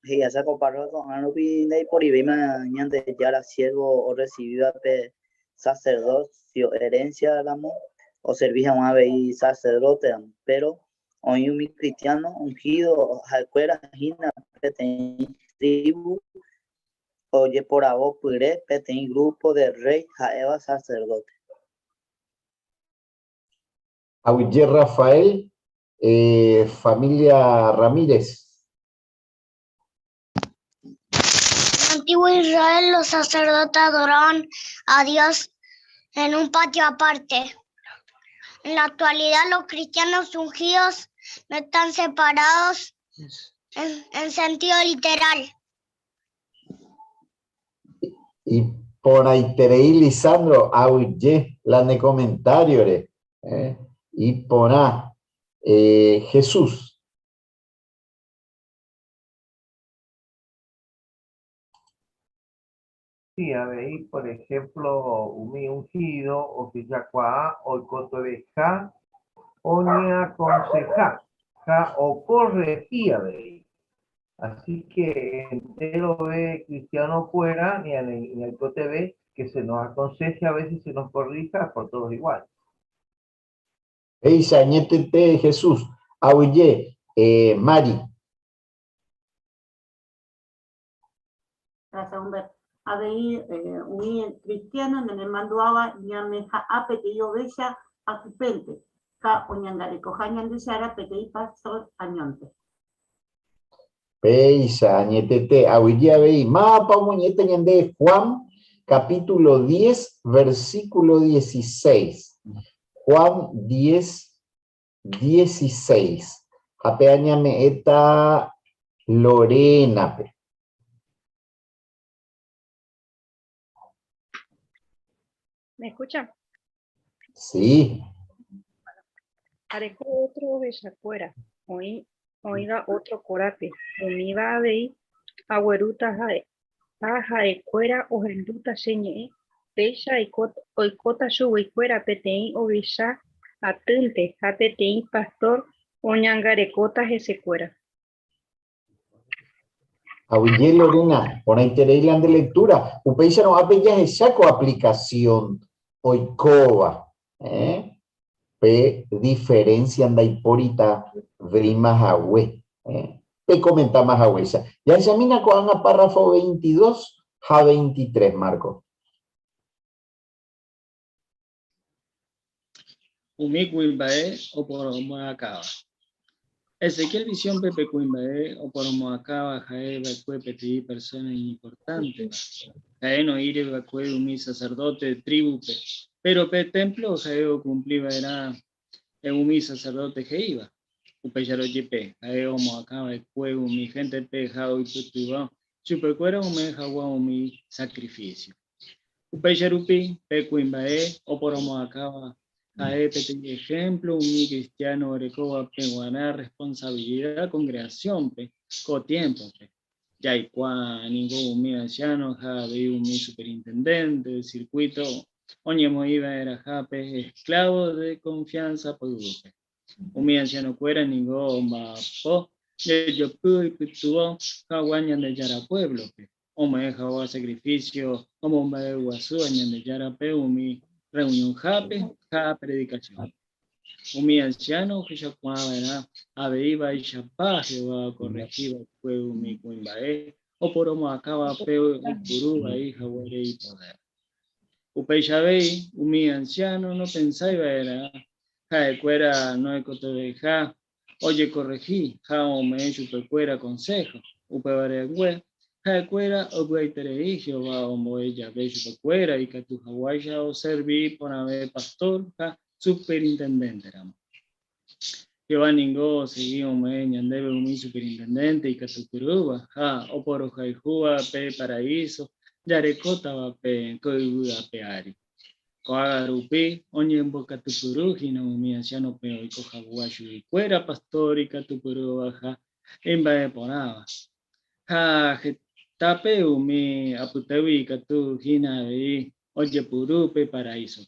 Ya se comparó con Anubi de por Ibima ñande ya la siervo o recibida de sacerdocio herencia del amor o servicio a un ave y sacerdote, pero hoy un cristiano ungido jalcuera gina peten tribu oye por abo pure peten grupo de rey jaeva sacerdote. Auye Rafael, familia Ramírez. En el antiguo Israel los sacerdotes adoraban a Dios en un patio aparte. En la actualidad los cristianos ungidos no están separados en sentido literal. Y por ahí terei Lisandro, auye la ne comentario, y pona Jesús. Sí, a ver, por ejemplo, umi ungido, o que ya cuá, o coto de ja, o ni aconseja, ja, o corregía, veis. Así que entero de cristiano fuera, ni en el cote ve, que se nos aconseje, a veces se nos corrija, por todos igual. Eisa, ñetete Jesús, auye, Mari. Gracias, Humberto. A ver, un cristiano en el manduaba ñameja a pequeño bella a cupente, ja oñangareco jañan de sara pequeño pastor añonte. Peisa, ñetete, auye, veí, mapa muñete ñande Juan, capítulo 10, versículo 16. Juan 10, 16. Apeañame eta Lorena. ¿Me escucha? Sí. Areco otro bellacuera, oiga otro corape, univa a veí, agüeruta jaecuera o genduta señe, pecha y oicota yuguicuera peteín o bella atente, japeteín pastor, oñangarecota jesecuera. Auye Lorena, por ahí tenéis la de lectura. Upeisa no apellas saco aplicación, oikova, P diferencia anda hipórita veima jahue, P comenta más jahue. Ya examina con a párrafo 22 a 23, Marco. Umicuimbae o por acaba. Ezequiel visión Pepe Cuimbae o por acaba jae bacue peti persona importante. Jae no ire bacue umi sacerdote tribu pe. Pero pe templo jae o cumpliba era umi sacerdote jeiba. Upeyaro jipe jae o acaba bacue umi gente pe jao y putuba. Chupecuera umi jawa umi sacrificio. Upeyarupi pe Cuimbae o por acaba jae peti ejemplo umi cristiano orecoa peguaná responsabilidad congregación pe co tiempo pe. Ya y ningún umi anciano jabe umi superintendente de circuito oñemo iba era jape esclavo de confianza podupe. Umi anciano cuera ningún mapo de yopu y pituo jaguañan de yara pueblo pe. ome jawa sacrificio, como me guasu, añade yarape, umi reunión jape, ja predicación. Umi anciano, que ya cuadra, abeiba y chapa, Jehová corregiva, fue umi cuimbae, o por homo acaba peo y puru, ahí jaguare y poder. Upei Shabei, umi anciano, no pensáis era, ja de cuera no he cotodeja, oye corregí, ja o me hecho pecuera consejo, upe bareagüe, ja de cuera o guaitere Jehová o moe ya becho pecuera y que tu jaguaya o serví por haber pastor, ja superintendente ramo. Jehová ningo seguí o me ñandebe umi superintendente y que tu curuba, ja o por ojaijúa pe paraíso, yarekota va pe koibuda pe ari. Coagarupi, oñe en boca tupuru, hina umi anciano peo y coja guayu y cuera pastor y catupuru baja, en bae ponaba. Ja, tape umi aputewi catu hina de oye purupe paraíso.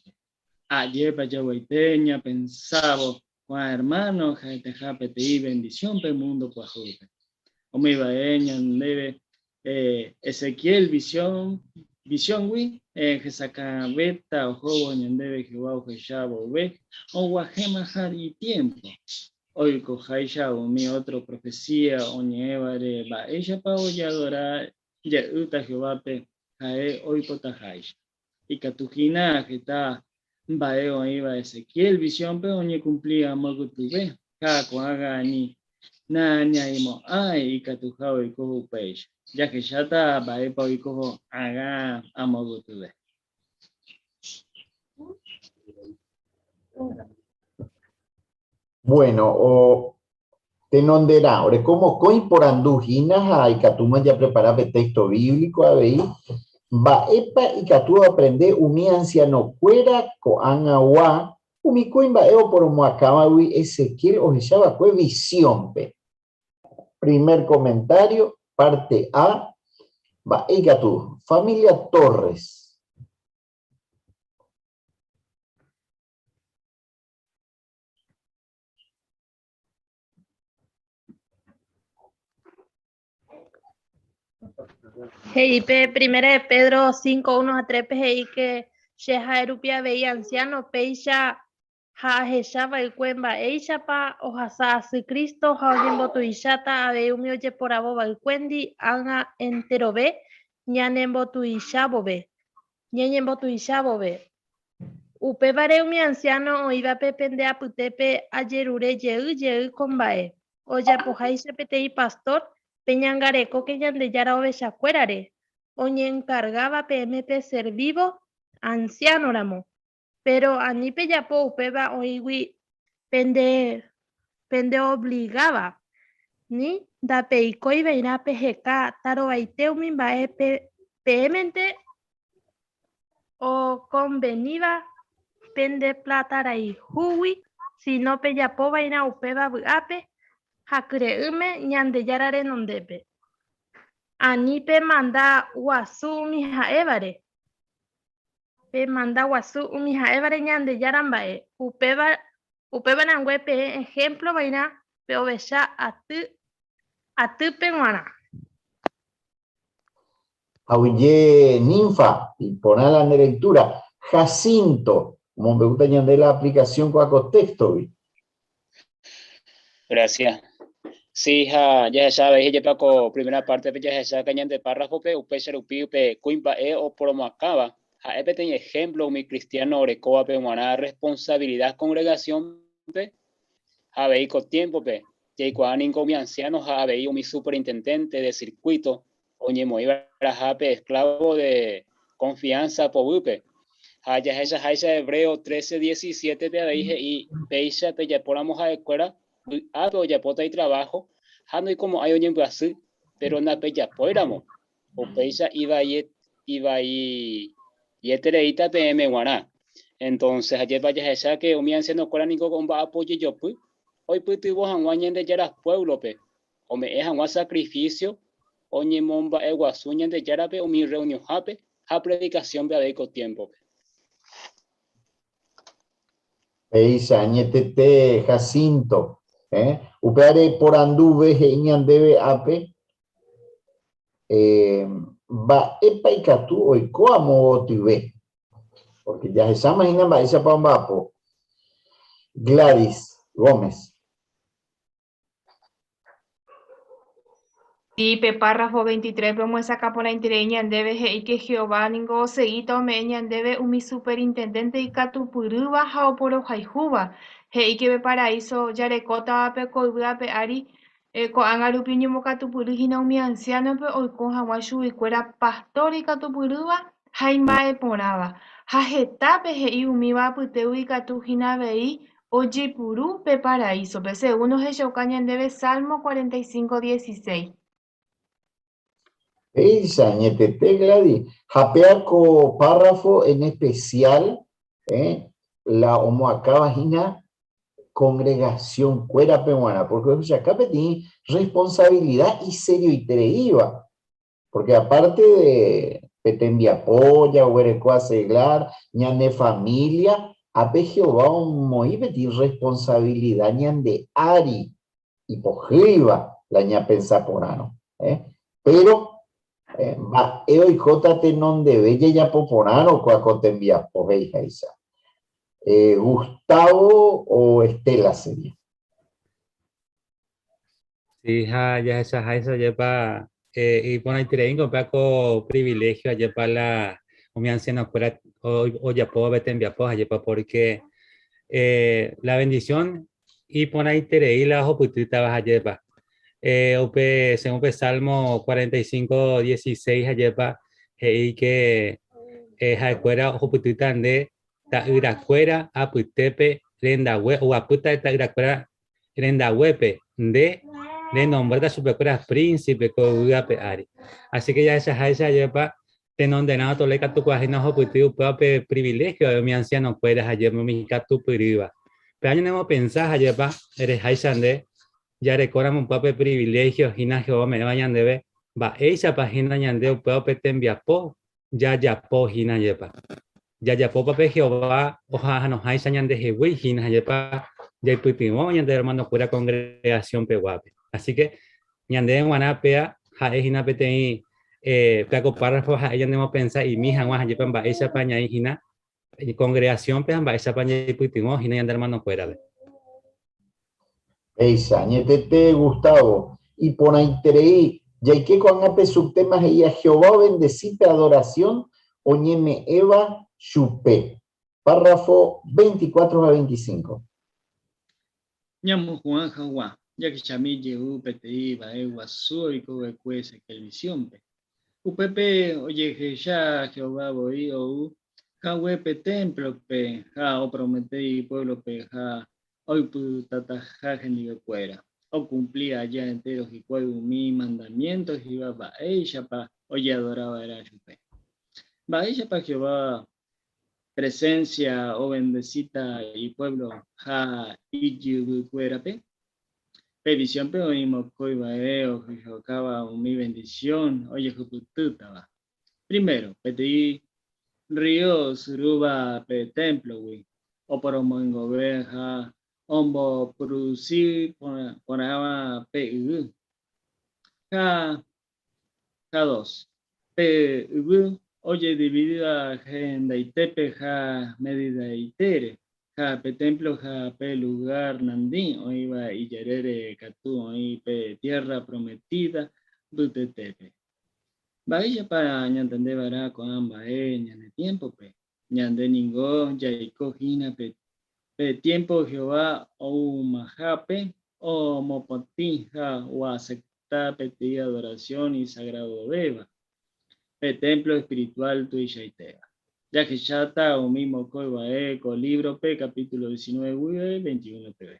Ayer pa yaguaiteña pensaba, Juan hermano, ja te jape te y bendición pe mundo cuajupe. Omi baeña debe Ezequiel visión wi que saca beta o jovo ñandebe Jehová o jeshabo ve o guajema y tiempo hoy cojaisha o mi otro profecía o ñevare va ella pa oyadora ya uta Jehová pe jae hoy potajaisha y katujina que está baeo iba Ezequiel visión pe oñe cumplía mogutube ja coaga ni na ñaimo ay y katujao y cojo peish ya que ya está bae pa y cojo haga amogutube. Bueno, o tenonderá, ahora como coi por andujina, y catuma ya prepara el texto bíblico, a ver, va epa y catu aprende umi anciano cuera coan agua, umi coin va eo por moacama wi Ezequiel o jeshaba cue visión pe. Primer comentario, parte A, va y catu, familia Torres. Heipe, primera de Pedro 5, 1 a 3, hei que Sheha Erupia veía anciano, Peisha, Ha Heshaba el Cuemba, Eishapa, o Hasa, si Cristo, Haujimbo Tuishata, Abeumio Yeporabo, el Cuendi, Anga Enterobe, Ñanembo Tuishabobe, Ñeñembo Tuishabobe. Upe Bareumi anciano, o iba Pepende a Putepe, Ayerure, Yeu, Combae, o Yapojaise Petei Pastor, Peñangareco que yandeyara ovechacuérare, oñe encargaba PMP ser vivo, anciano ramo, pero anipe yapo upeba oigui pende obligaba, ni da peico y veina PGK, taro baiteu mimbae PMT o conveniva pende platarai huwi, si no pe yapo vaina upeba buape, Hakreume ñandeyarare nondepe. Anipe manda guasu mija evare. Pe manda guasu mija evare ñandeyarambae. Upeba nanguepe ejemplo vaina pe ovecha atupe guana. Auye ninfa, y poner la lectura. Jacinto, como me gusta añadir la aplicación con contexto. Gracias. Sí, ya sabes, ya paco primera parte, ya sabes, cañan de párrafo, upe serupi, upe cuimpa o promoacaba. Epe ten ejemplo, mi cristiano orecoa, pe una responsabilidad congregación, pe. Habei con tiempo, pe. Ya cuando ninco mi anciano, habei mi superintendente de circuito, oñe moiba rajape, esclavo de confianza, pobupe. Ya esa Hebreo 13:17 te dije y peisa pe ya por la de escuela. Pero ya pota y trabajo, no hay como hay en Brasil, pero na peya poéramos, o peisa iba y etereita PM guaná. Entonces ayer vaya esa que o mi anciano cola nico con va apoyo yo pues, hoy pues tuvo hanguañen de yaras pueblo pe, o me es hanguá sacrificio, o ni momba eguasuñen de yarape o mi reunión jape, a predicación de adeco tiempo pe. Peisa, ñetete, Jacinto. Upeare por anduve, debe ape, va epa y catu oikoa motive. Porque ya se llama en va esa pambapo. Gladys Gómez. Sí, párrafo 23, vamos a sacar por la interés debe y que Jehová ningo seguito me debe un mi superintendente y catupuruba jao por ojaijuba. Hei que paraíso yarecota pe coiba pe ari ko angarupiño mo catupuru hina un mi anciano pe oiko hawaishu y cuera pastor y catupuruba jaima poraba. Jajeta pe hei umiba puteu y catu hina vei ojipuru pe paraíso. Pe segundo Jehocaña debe Salmo 45:16. Esa, ñetete, Gladys. Japeaco párrafo en especial, la homoacabajina congregación cuera peruana, porque acá tiene responsabilidad y serio y tereiva, porque aparte de petembia polla, huerecoa seglar, ñande familia, ape Jehová un moibe tiene responsabilidad ñande ari y pojiva la ña pensaporano, pero va y jótate non de bella ya poporano cuacote envía pojeija isa. Gustavo o Estela sería. Sí, ya esa lleva y bueno, y tengo un poco privilegio allá para la mi anciana fuera o ya puedo vete enviar allá porque la bendición y por ahí te la oportunidad vas allá según Salmo 45:16 allá y que jacuera oportunidad de ta iracuera aputepe renda web o aputa ta iracuera renda web de nombrar a su peculiar príncipe pe ari. Así que ya esa lleva te nada toleca tu cuajina objetivo pe privilegio de mi anciano puedes ayer mi catu piriva. Pero año no pensás lleva eres haisande ya recoramos un papel privilegio hina Jehová me vayan de ver va esa página ñande un pe te envía po ya po hina lleva. Ya po papel Jehová ojalá nos haisa ñande jehui hina lleva ya putimo ñande hermano cura congregación pe guape. Así que ñande en guanapea ja hina petei peaco párrafo ja ella no pensa y mi janwa ja yepan ba esa paña hina congregación pe ba esa paña y putimo hina ñande hermano cura be. Esa, ñetete Gustavo y por ahí ya que con ape subtemas ella Jehová bendecite adoración o ñeme Eva chupe. Párrafo 24-25. Ñamo Juan Jaguá. Ya que chami llevó PTI, va soy que cuese que el visión pe. Upepe, oye, que ya Jehová voy o Jahuepe templo pe, ja o prometí pueblo pe, ja hoy putata ja geniga cuera. O cumplía allá enteros y cuál mi mandamientos y va ella pa, oye adoraba era chupe. Va ella pa Jehová presencia o bendecita y pueblo ja y cuera pe. Bendición, pero mismo coiba o jocaba mi bendición, oye jupututa va. Primero, pedí río suruba pe templo, güey. O por mongo veja, ombo producir por agua pe K dos. Pe oye dividida agenda y tepe ja medida y tere. Ja pe templo ja pe lugar nandín o iba y yerere catu o pe tierra prometida butetepe. Vaya para ñantende vara con amba ñande tiempo pe ñande ningo yaiko hina pe tiempo Jehová o majape o mopoti ja o acepta pe adoración y sagrado beba pe templo espiritual tu y shaitea. Ya que chata o mismo coiba con libro P capítulo 19 21 TV.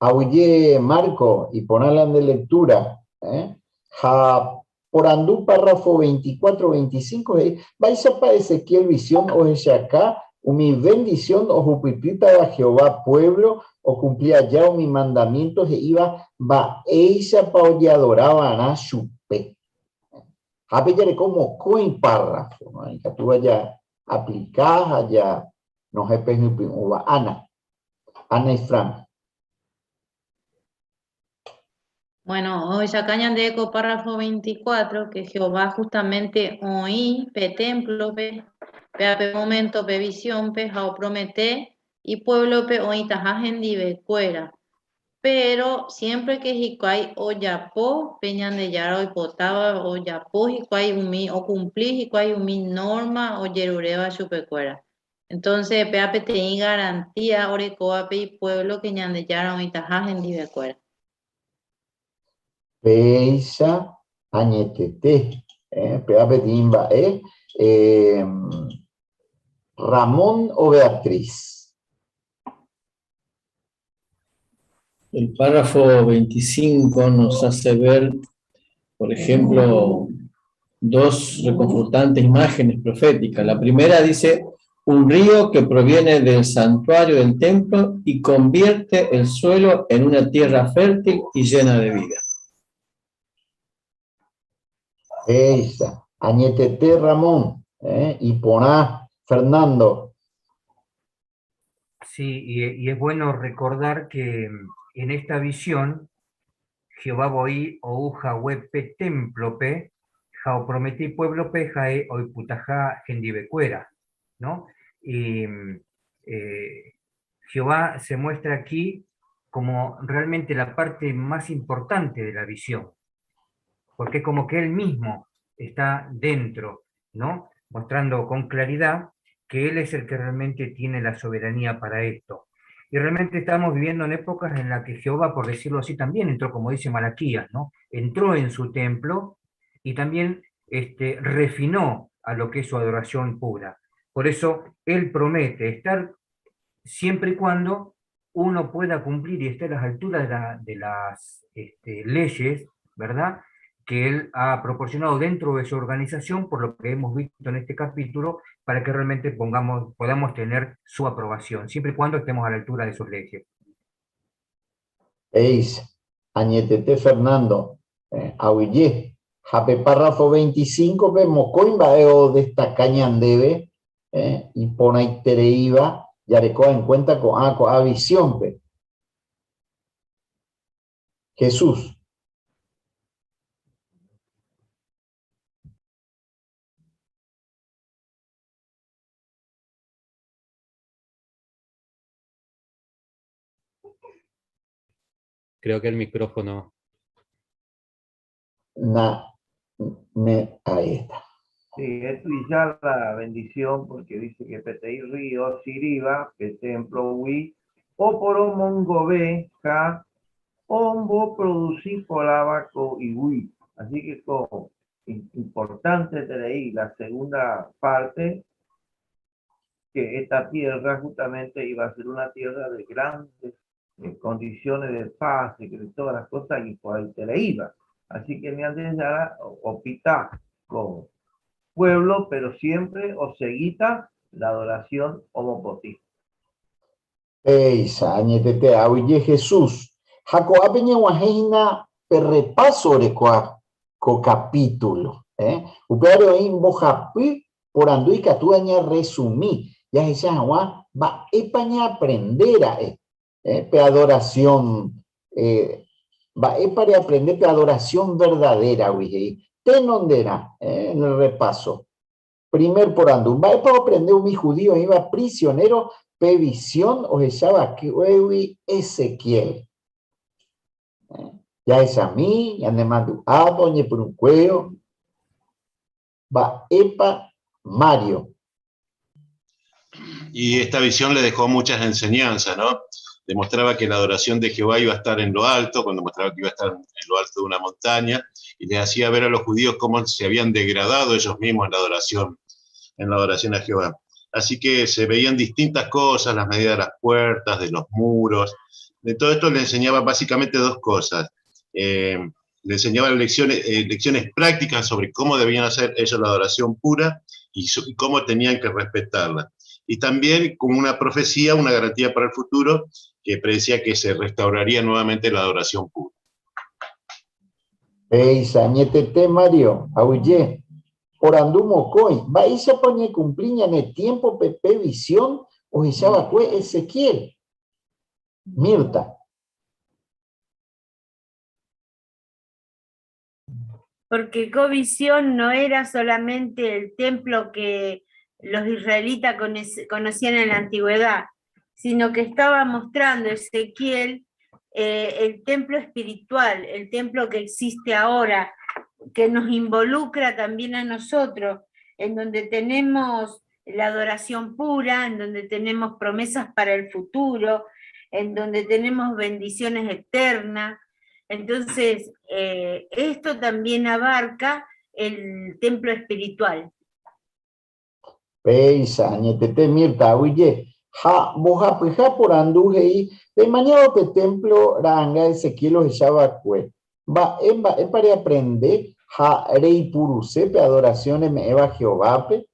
Auye Marco y ponerla de lectura. Ja por andú párrafo 24-25 vais a para Ezequiel visión o acá mi bendición o jupitita a Jehová pueblo o cumplía ya mi mandamientos e iba va ella pa oye adoraba a chupe. A ver como coin párrafo, ¿no? Que tú vayas a aplicar allá, no se pegue Ana y Fran. Bueno, hoy ya cañandeco, párrafo 24, que Jehová justamente oí, pe templo, pe momento, pe visión, pe jao promete, y pueblo pe oí tajajen dive cuera. Pero siempre que hicuay o yapo, peñan de yara o potaba o yapo, hicuay umi, o cumplí, hicuay umi norma o yerureba chupecuera. Entonces, peape te garantía, orecoape y pueblo que ñan de yara o itajajen dive cuera. Peisa añetete, peapetimba, Ramón o Beatriz. El párrafo 25 nos hace ver, por ejemplo, dos reconfortantes imágenes proféticas. La primera dice, un río que proviene del santuario del templo y convierte el suelo en una tierra fértil y llena de vida. Esa, añetete Ramón, y poná Fernando. Sí, y es bueno recordar que en esta visión, Jehová boí o uja huepe templope, jao prometí pueblo pe jae oi putajá gendibecuera, ¿no? Y Jehová se muestra aquí como realmente la parte más importante de la visión, porque es como que él mismo está dentro, ¿no? Mostrando con claridad que él es el que realmente tiene la soberanía para esto. Y realmente estamos viviendo en épocas en las que Jehová, por decirlo así, también entró, como dice Malaquías, ¿no? Entró en su templo y también refinó a lo que es su adoración pura. Por eso él promete estar siempre y cuando uno pueda cumplir y esté a las alturas de las leyes, ¿verdad?, que él ha proporcionado dentro de su organización, por lo que hemos visto en este capítulo, para que realmente podamos tener su aprobación, siempre y cuando estemos a la altura de sus leyes. Eis, añetete Fernando, auillé, jape párrafo 25, pe mocoimba eo destacañan debe, y pona itereiva, yarecoa en cuenta con a visión, pe. Jesús. Creo que el micrófono. Ahí está. Sí, esto y ya la bendición, porque dice que Petei Río, Siriba, que templo Wi, o por un mongobe, ja, ombo producir polabaco y Wi. Así que como importante tener la segunda parte, que esta tierra justamente iba a ser una tierra de grandes condiciones de paz, de todas las cosas, y por ahí te le iba. Así que me han dejado optar con pueblo, pero siempre o seguita la adoración homopotí. Eisa, añetete, auille Jesús. Jacoa peña guajeina perrepaso de co capítulo. Upero in bojapi por andui catuaña resumí. Ya esa agua va epaña aprender a pe adoración, va para aprender pe adoración verdadera, güey. Tenondera, en el repaso. Primer por andú, va para aprender un judío, iba prisionero, pe visión, o echaba que Ezequiel. Ya es a mí, ya ne mando a doña por un cuello, va epa Mario. Y esta visión le dejó muchas enseñanzas, ¿no? Demostraba que la adoración de Jehová iba a estar en lo alto, cuando mostraba que iba a estar en lo alto de una montaña, y les hacía ver a los judíos cómo se habían degradado ellos mismos en la adoración a Jehová. Así que se veían distintas cosas, las medidas de las puertas, de los muros. De todo esto le enseñaba básicamente dos cosas. Le enseñaba lecciones prácticas sobre cómo debían hacer ellos la adoración pura y cómo tenían que respetarla. Y también como una profecía, una garantía para el futuro, que predecía que se restauraría nuevamente la adoración pura. Eisa, ñetete Mario, auye, por andumo coin, va y se pone cumpliña en el tiempo pepe visión, o echaba fue Ezequiel. Mirta. porque Covisión no era solamente el templo que los israelitas conocían en la antigüedad, sino que estaba mostrando Ezequiel el templo espiritual, el templo que existe ahora, que nos involucra también a nosotros, en donde tenemos la adoración pura, en donde tenemos promesas para el futuro, en donde tenemos bendiciones eternas. Entonces, esto también abarca el templo espiritual. Peisa, ñetete Mirta, oye, moja pija por anduje de mañana te templo ranga Ezequiel o Shabakwe. Es para aprender, rey purusepe, adoraciones me eva Jehová, pe.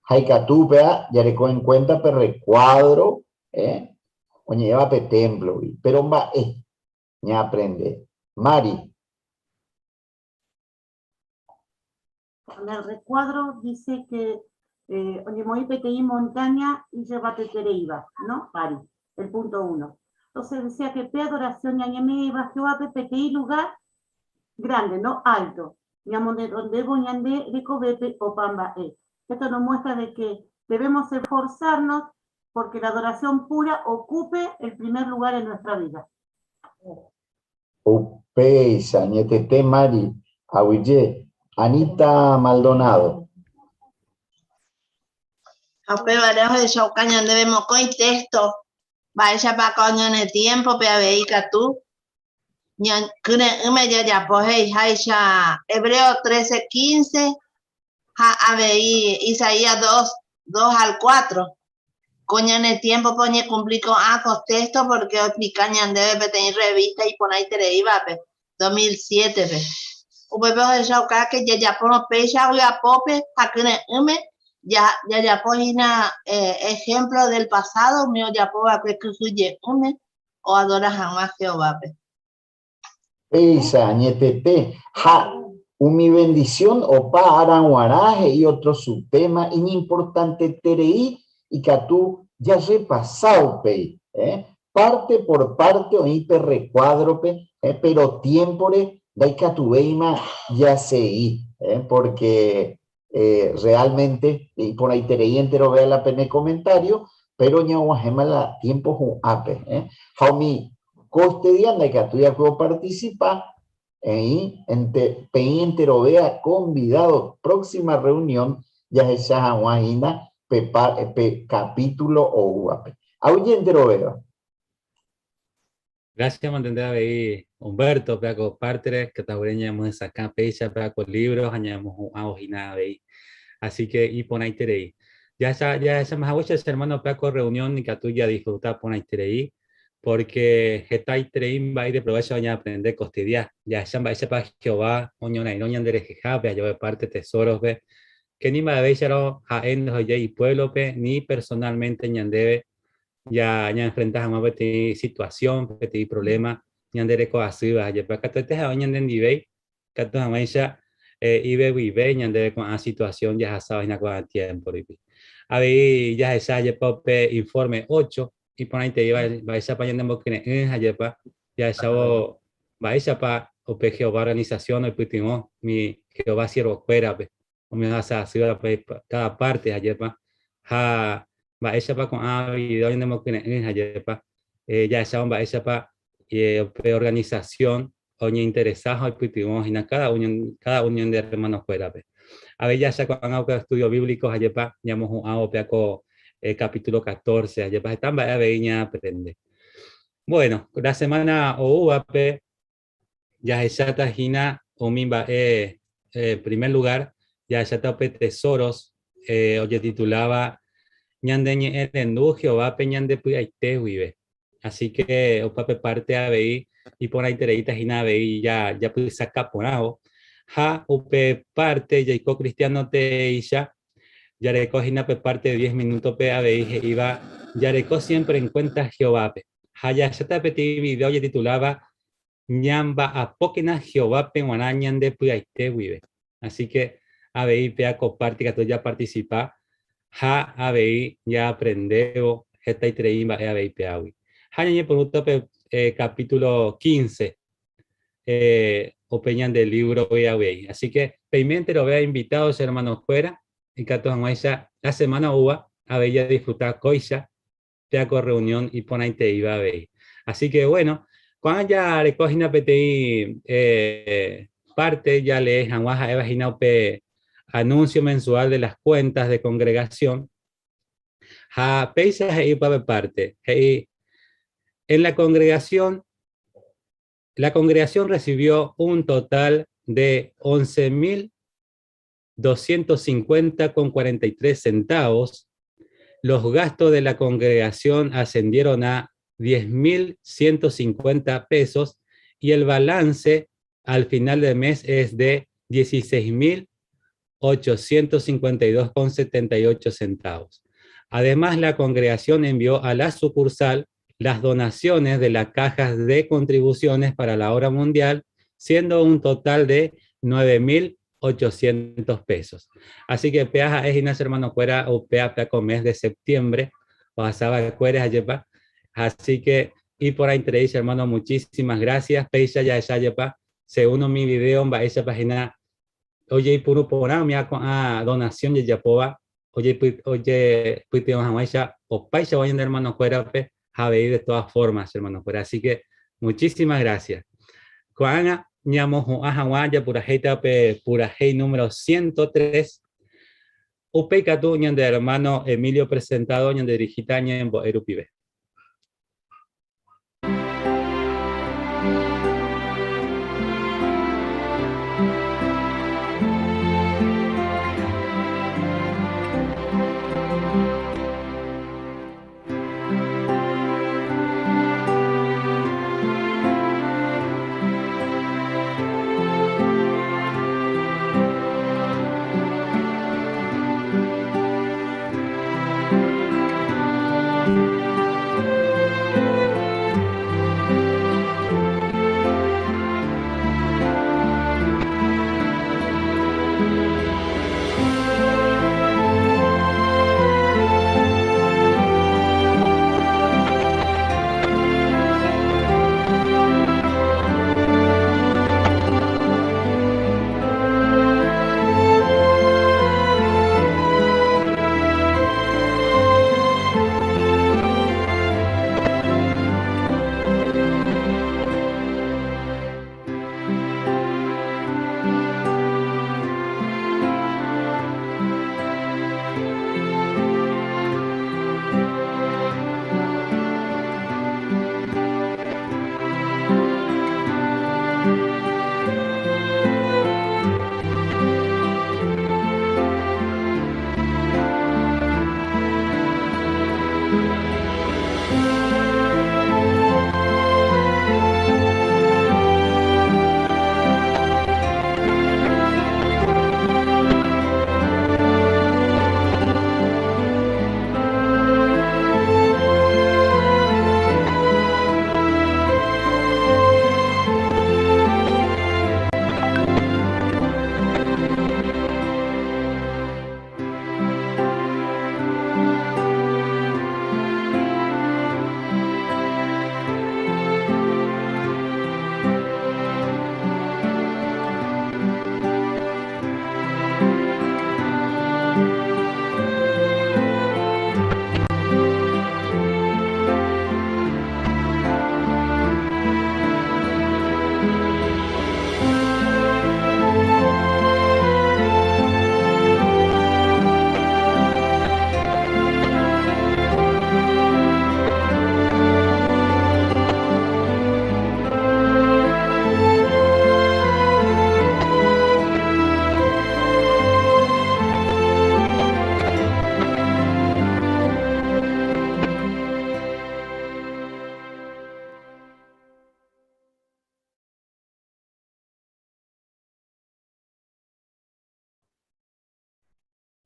Haikatupea, ya le en cuenta per recuadro, oye, lleva pe templo, pero ya aprende. Mari. En el recuadro dice que oye, muy pequeña montaña y llévate Tereiva, ¿no? Pari, el punto 1. Entonces decía que pe adoración ñañeme iba Jehová pe pequeño lugar grande, no alto. Ñamonde donde boñande recobepe o pamba e. Esto nos muestra de que debemos esforzarnos porque la adoración pura ocupe el primer lugar en nuestra vida. Upesa, ñetete Mari, Ahuille, Anita Maldonado. Ape varejo de Shaucaña debemos con texto. Vaya para coño en el tiempo, pe abeica tú. Ya pues Hebreo 13:15. Abei Isaías 2:2-4. Coña en el tiempo poñe cumplir con texto porque explicañan debe tener revista y poner tereivape 2007 pe. Upepe de Shauca que ya pono pecha voy a pope a que ya pogina ejemplo del pasado mío ya poba que suye o adora jamás Jehová. Esa ñetete mi bendición o pa aranguaraje y otro subtema importante terei y que tú ya repasado pe parte por parte o hiper recuadro pero tiempore dai que tu veima ya sei porque realmente, y por ahí terei entero vea la pena comentario, pero ya la tiempo un ape, mi coste de anda que tú ya puedo participar, pei entero vea convidado, próxima reunión, ya es esa guaina, capítulo o uape. Auye entero vea. Gracias, mantendrá ahí Humberto, Paco Partres, que tabureñamos de sacar pecha, Paco libros, añadimos un ahojinado ahí. Así que, y pon ahí terei. Ya esa más agüecha, hermano Paco, reunión, y que tú ya disfrutar pon ahí terei, porque esta ahí terei va a ir de provecho a aprender costidiano. Ya esa va a para Jehová, oñona y noña de rejejape, yo de parte tesoros, ve, que ni me veis a endos y pueblo, ni personalmente ñandebe. Ya enfrentas a una situación, problema, ya de recoasiva, ya para que te hagan en debate, que tú ya ibe vive, ya de con la situación ya sabes na con tiempo, a ver ya esa ya pape informe 8 y por ahí te iba a esa para yendo que ya esa va esa para OPG o organización el último mi Jehová siervo fuera o me vas a hacer cada parte allá para va esa pa con video en democracia ya esa va esa pa organización o interesados al cultivo en cada unión de hermanos fuera a ver ya esa con algo estudios bíblicos allá pa llamamos un AOP capítulo 14 allá pa están va a ver aprende. Bueno, la semana OUAP ya esa tajina o mimba primer lugar ya esa tape tesoros oye titulaba ñandeñe el Jehová peñan de puyaite vive. Así que opape parte a ver y por ahí tereitas y nave y ya pues saca ponao. Ja upe parte ya cristiano te ya recogina pe parte de 10 minutos pe a ver iba ya reco siempre en cuenta Jehová pe. Ja ya se te peti video ya titulaba ñamba a poquena Jehová pe guanañan de puyaite vive. Así que a ver pe a comparte que tú ya participa. Ja abei ya aprendeo esta itreimba abei peawi. Ha ñe por capítulo 15. opeñan del libro Yahweh. Así que, peimente lo vea invitados hermanos fuera, y que todos la semana uva, a ver disfrutar coisa, teaco reunión y ponainte iba a ver. Así que bueno, cuando ya recogen a PTI parte, ya les han imaginado anuncio mensual de las cuentas de congregación. Ha peisa y para parte. En la congregación recibió un total de 11.250,43 centavos. Los gastos de la congregación ascendieron a 10.150 pesos y el balance al final del mes es de 16.852,78 centavos. Además, la congregación envió a la sucursal las donaciones de las cajas de contribuciones para la obra mundial, siendo un total de 9.800 pesos. Así que peaja es inas hermano cuera o pea con mes de septiembre, o asaba cueres ayepa. Así que, y por ahí entre ellos, hermano, muchísimas gracias. Peisa ya esa ayepa, se uno mi video en esa página. Oye, y puro por a donación de Yapova. Oye, pues te vamos a o paisa vayan de hermano cuera pe. De todas formas, hermanos. Así que muchísimas gracias. Cuana, ñamos ahaguaya pura hei número 103. Upeicatu ñan de hermano Emilio presentado ñan de dirigitaña en Boerupibe.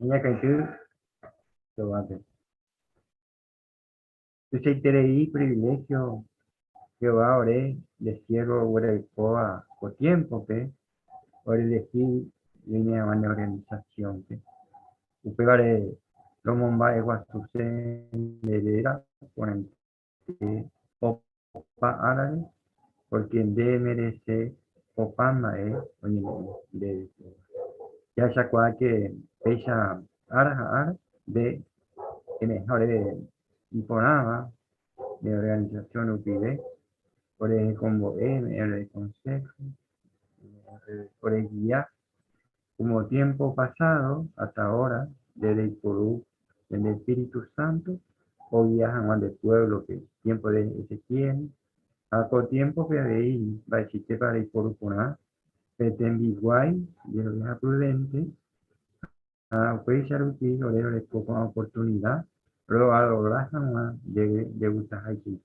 Ella caitu combate. Entonces tenéis privilegio Jehová oré de cielo Guaraipoa por tiempo que por elegir vine a una organización que upegare Lomomba Eguastuse Nerera por opa árabe porque de merece Opama oye de ya sacó que ella ara de que mejor imponaba de organización UPD por el combo el consejo por el guía como tiempo pasado hasta ahora desde el Perú del Espíritu Santo o viajan al pueblo que tiempo de Ezequiel a todo tiempo que ahí va a existir para el Perú este guay de la prudente a pues ya lo que le poco oportunidad pero a lo más de usar Haití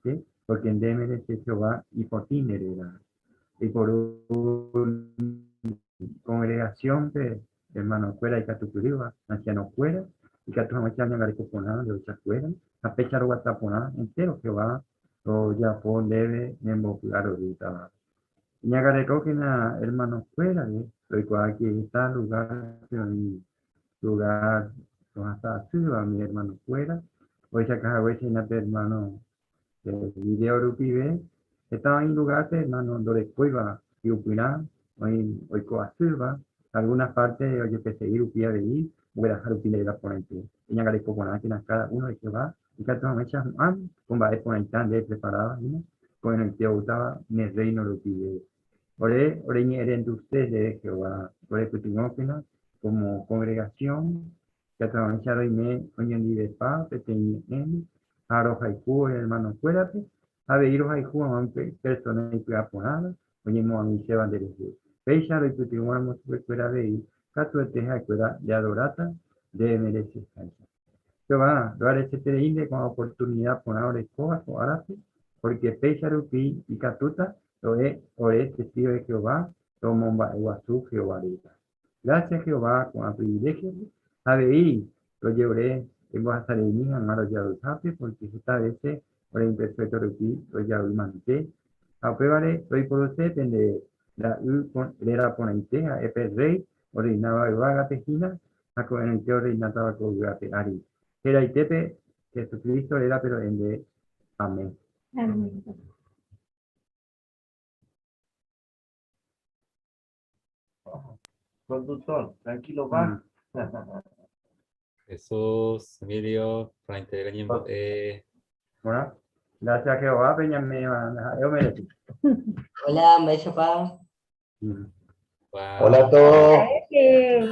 porque en Demer se va y por fin hereda y por una congregación de hermanos fuera y catupuriva ancianos fuera y que todos los años la de otras fuera a pechar guatapona entero que va o ya por debe en popular ahorita Ñagare que na hermanos fuera soy aquí está lugar hasta arriba mi hermano fuera hoy se acaba de decir hermano de video rupive estaba en lugar de hermano donde cueva y upina hoy coa sirva algunas partes oye que seguir upia de ahí voy a dejar upina de la ponente y Ñagare que cada uno de que va y que todas mechas con va a ponente de preparada con el que gustaba mi reino rupive Ore de ustedes de Jehová, ore Kutinópena, como congregación, que atravesaron y me oyen de paz, que tenían, a los haiku, hermanos, fuérate, a ver, los haiku, a un persona y aponada, oye, a mí se van de Jesús. Pecha, y Kutinópena, fuera de ahí, cato de teja, fuera de adorata, de merecer. Jehová, lo haré inde con oportunidad por ahora escoba o arate, porque Pecha, Rupi y Catuta, Ore, testigo de Jehová, Tomomba Iguazú, Jehová. Gracias Jehová, con el privilegio, Abeí, lo llevaré en Guasarení, a Maro Yaduzape, porque esta vez, por el imperfecto Rupi, lo Yadumanté, a Pebare, hoy por usted, de la era ponente, a Epe Rey, ordenaba Vaga Tejina, a Coenante, ordenaba Cogate, Ari. Era Itepe, Jesucristo era, pero en de Amén. Amén. Conductor, tranquilo, va. Jesús, Emilio, para integrar Bueno, gracias a Jehová, Peñame, yo merezco. Hola, Maestra Paz. Hola a todos. ¡Ay, qué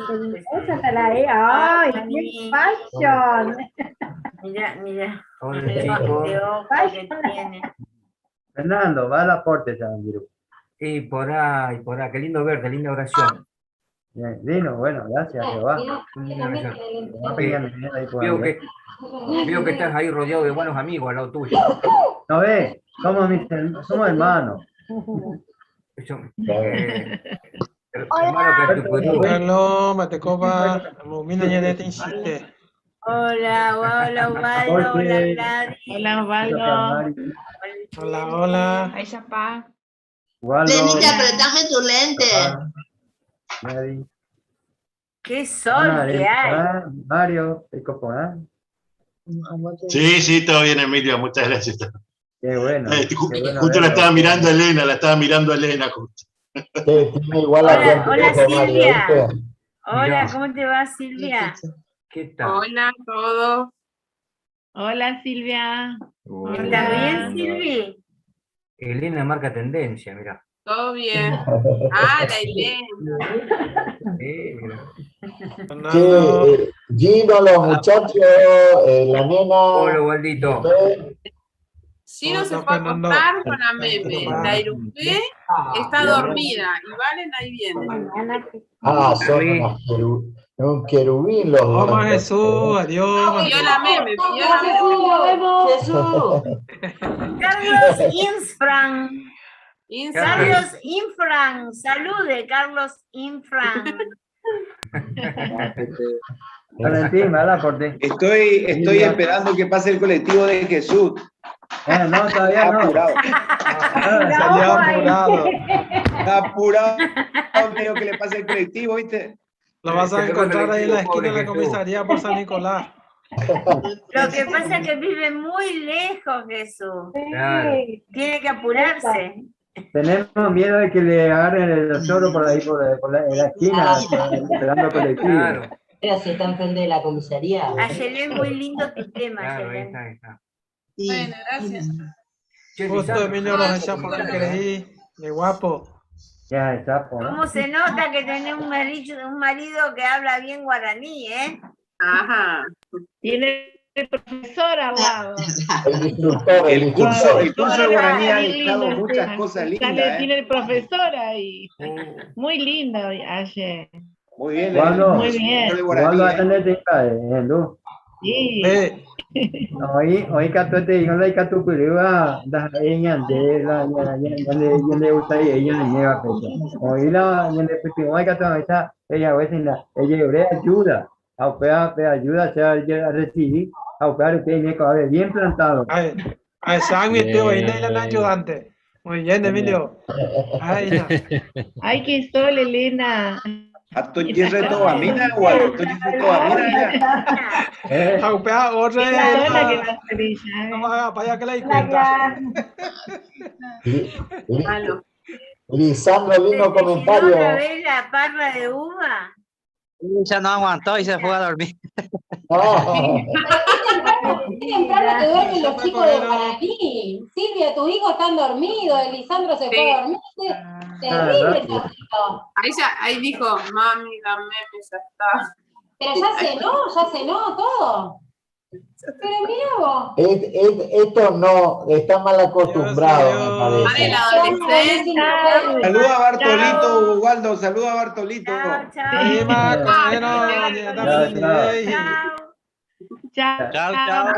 fashion! Mira. Hola, chicos. Fernando, va al aporte, Sandiru. Y por ahí, qué lindo verte, linda oración. Bien, Dino, bueno, gracias, Jehová. Veo que estás ahí rodeado de buenos amigos al lado tuyo. ¿No ves? Somos hermanos. Hello, Matecoba. Mumina Yanete insiste. Hola, Osvaldo. Hola, Gladys. Hola, Osvaldo. Hola. Ay, Chapá. Lenita, apretame tu lente. ¡Qué sol que hay! Mario, ¿Ecoponá? Sí, todo bien, Emilio, muchas gracias. Qué bueno. Justo la estaba mirando a Elena, justo. Hola, Silvia. Hola, ¿cómo te va, Silvia? ¿Qué tal? Hola a todos. Hola, Silvia. ¿Estás bien, Silvi? Elena marca tendencia, mira. Todo bien. La Sí, Gino, los muchachos, la nena. Hola, Waldito. Gino se fue a acostar con la meme. La Irupé está dormida y Valen ahí viene. Son un querubín los dos. Vamos, Jesús, adiós. Pidió la meme, Jesús. Carlos Infran. Carlos Infran. Salude, Carlos Infran. Estoy esperando que pase el colectivo de Jesús. No, todavía no. Salió apurado. Está apurado, pero que le pase el colectivo, ¿viste? Lo vas a encontrar ahí en la esquina de la comisaría por San Nicolás. Lo que pasa es que vive muy lejos, Jesús. Claro. Tiene que apurarse. tenemos miedo de que le agarren el choro por ahí, en la esquina, esperando colectivo. Claro, Pero si está enfrente de la comisaría. Ayelén, muy lindo tu tema, claro, ahí Ayelén. está, ahí está. Bueno, gracias. Che, Justo Lisandro, Emilio los echamos por que creí. De guapo. Ya, el sapo, ¿no? ¿Cómo se nota que tenés un marido que habla bien guaraní, eh? Ajá. Tiene el profesor al lado. El instructor, el instructor. El curso de guaraní ha Muy dejado lindo muchas tema. cosas Sale, lindas, tiene el profesor ahí. Muy lindo, ayer. Muy bien, ¿Cuándo? Muy bien. de ¿Cuándo guaraní, va a tener tiempo, Lu? Sí. Hoy que te digo la que tu prueba da ella de la ya usa ella ni lleva peso. Hoy la ya le pide hoy que te está ella vecina ella ayuda. Ayuda a recibir, a operar que viene bien plantado. Ay, Sammy, tío, ahí el ayudante. Muy bien, Emilio. Ay, no. Ay, qué sol, Elena. ¿Ato reto a mina o ato reto a mina? Aupea otra vamos a para allá que la di cuenta. Lisandro, lindo ¿Otra comentario. vez la parra de uva? Ya no aguantó y se fue a dormir. Qué temprano te duermen los chicos de Guaraní. Silvia, tus hijos están dormidos, Elisandro se fue a dormir. Terrible, estos chicos. Ahí dijo, mami, la meme ya está. Pero ya cenó todo. Pero mira vos. Esto no, está mal acostumbrado, me parece. Saluda a Bartolito, Waldo, saluda a Bartolito. Chao, chao.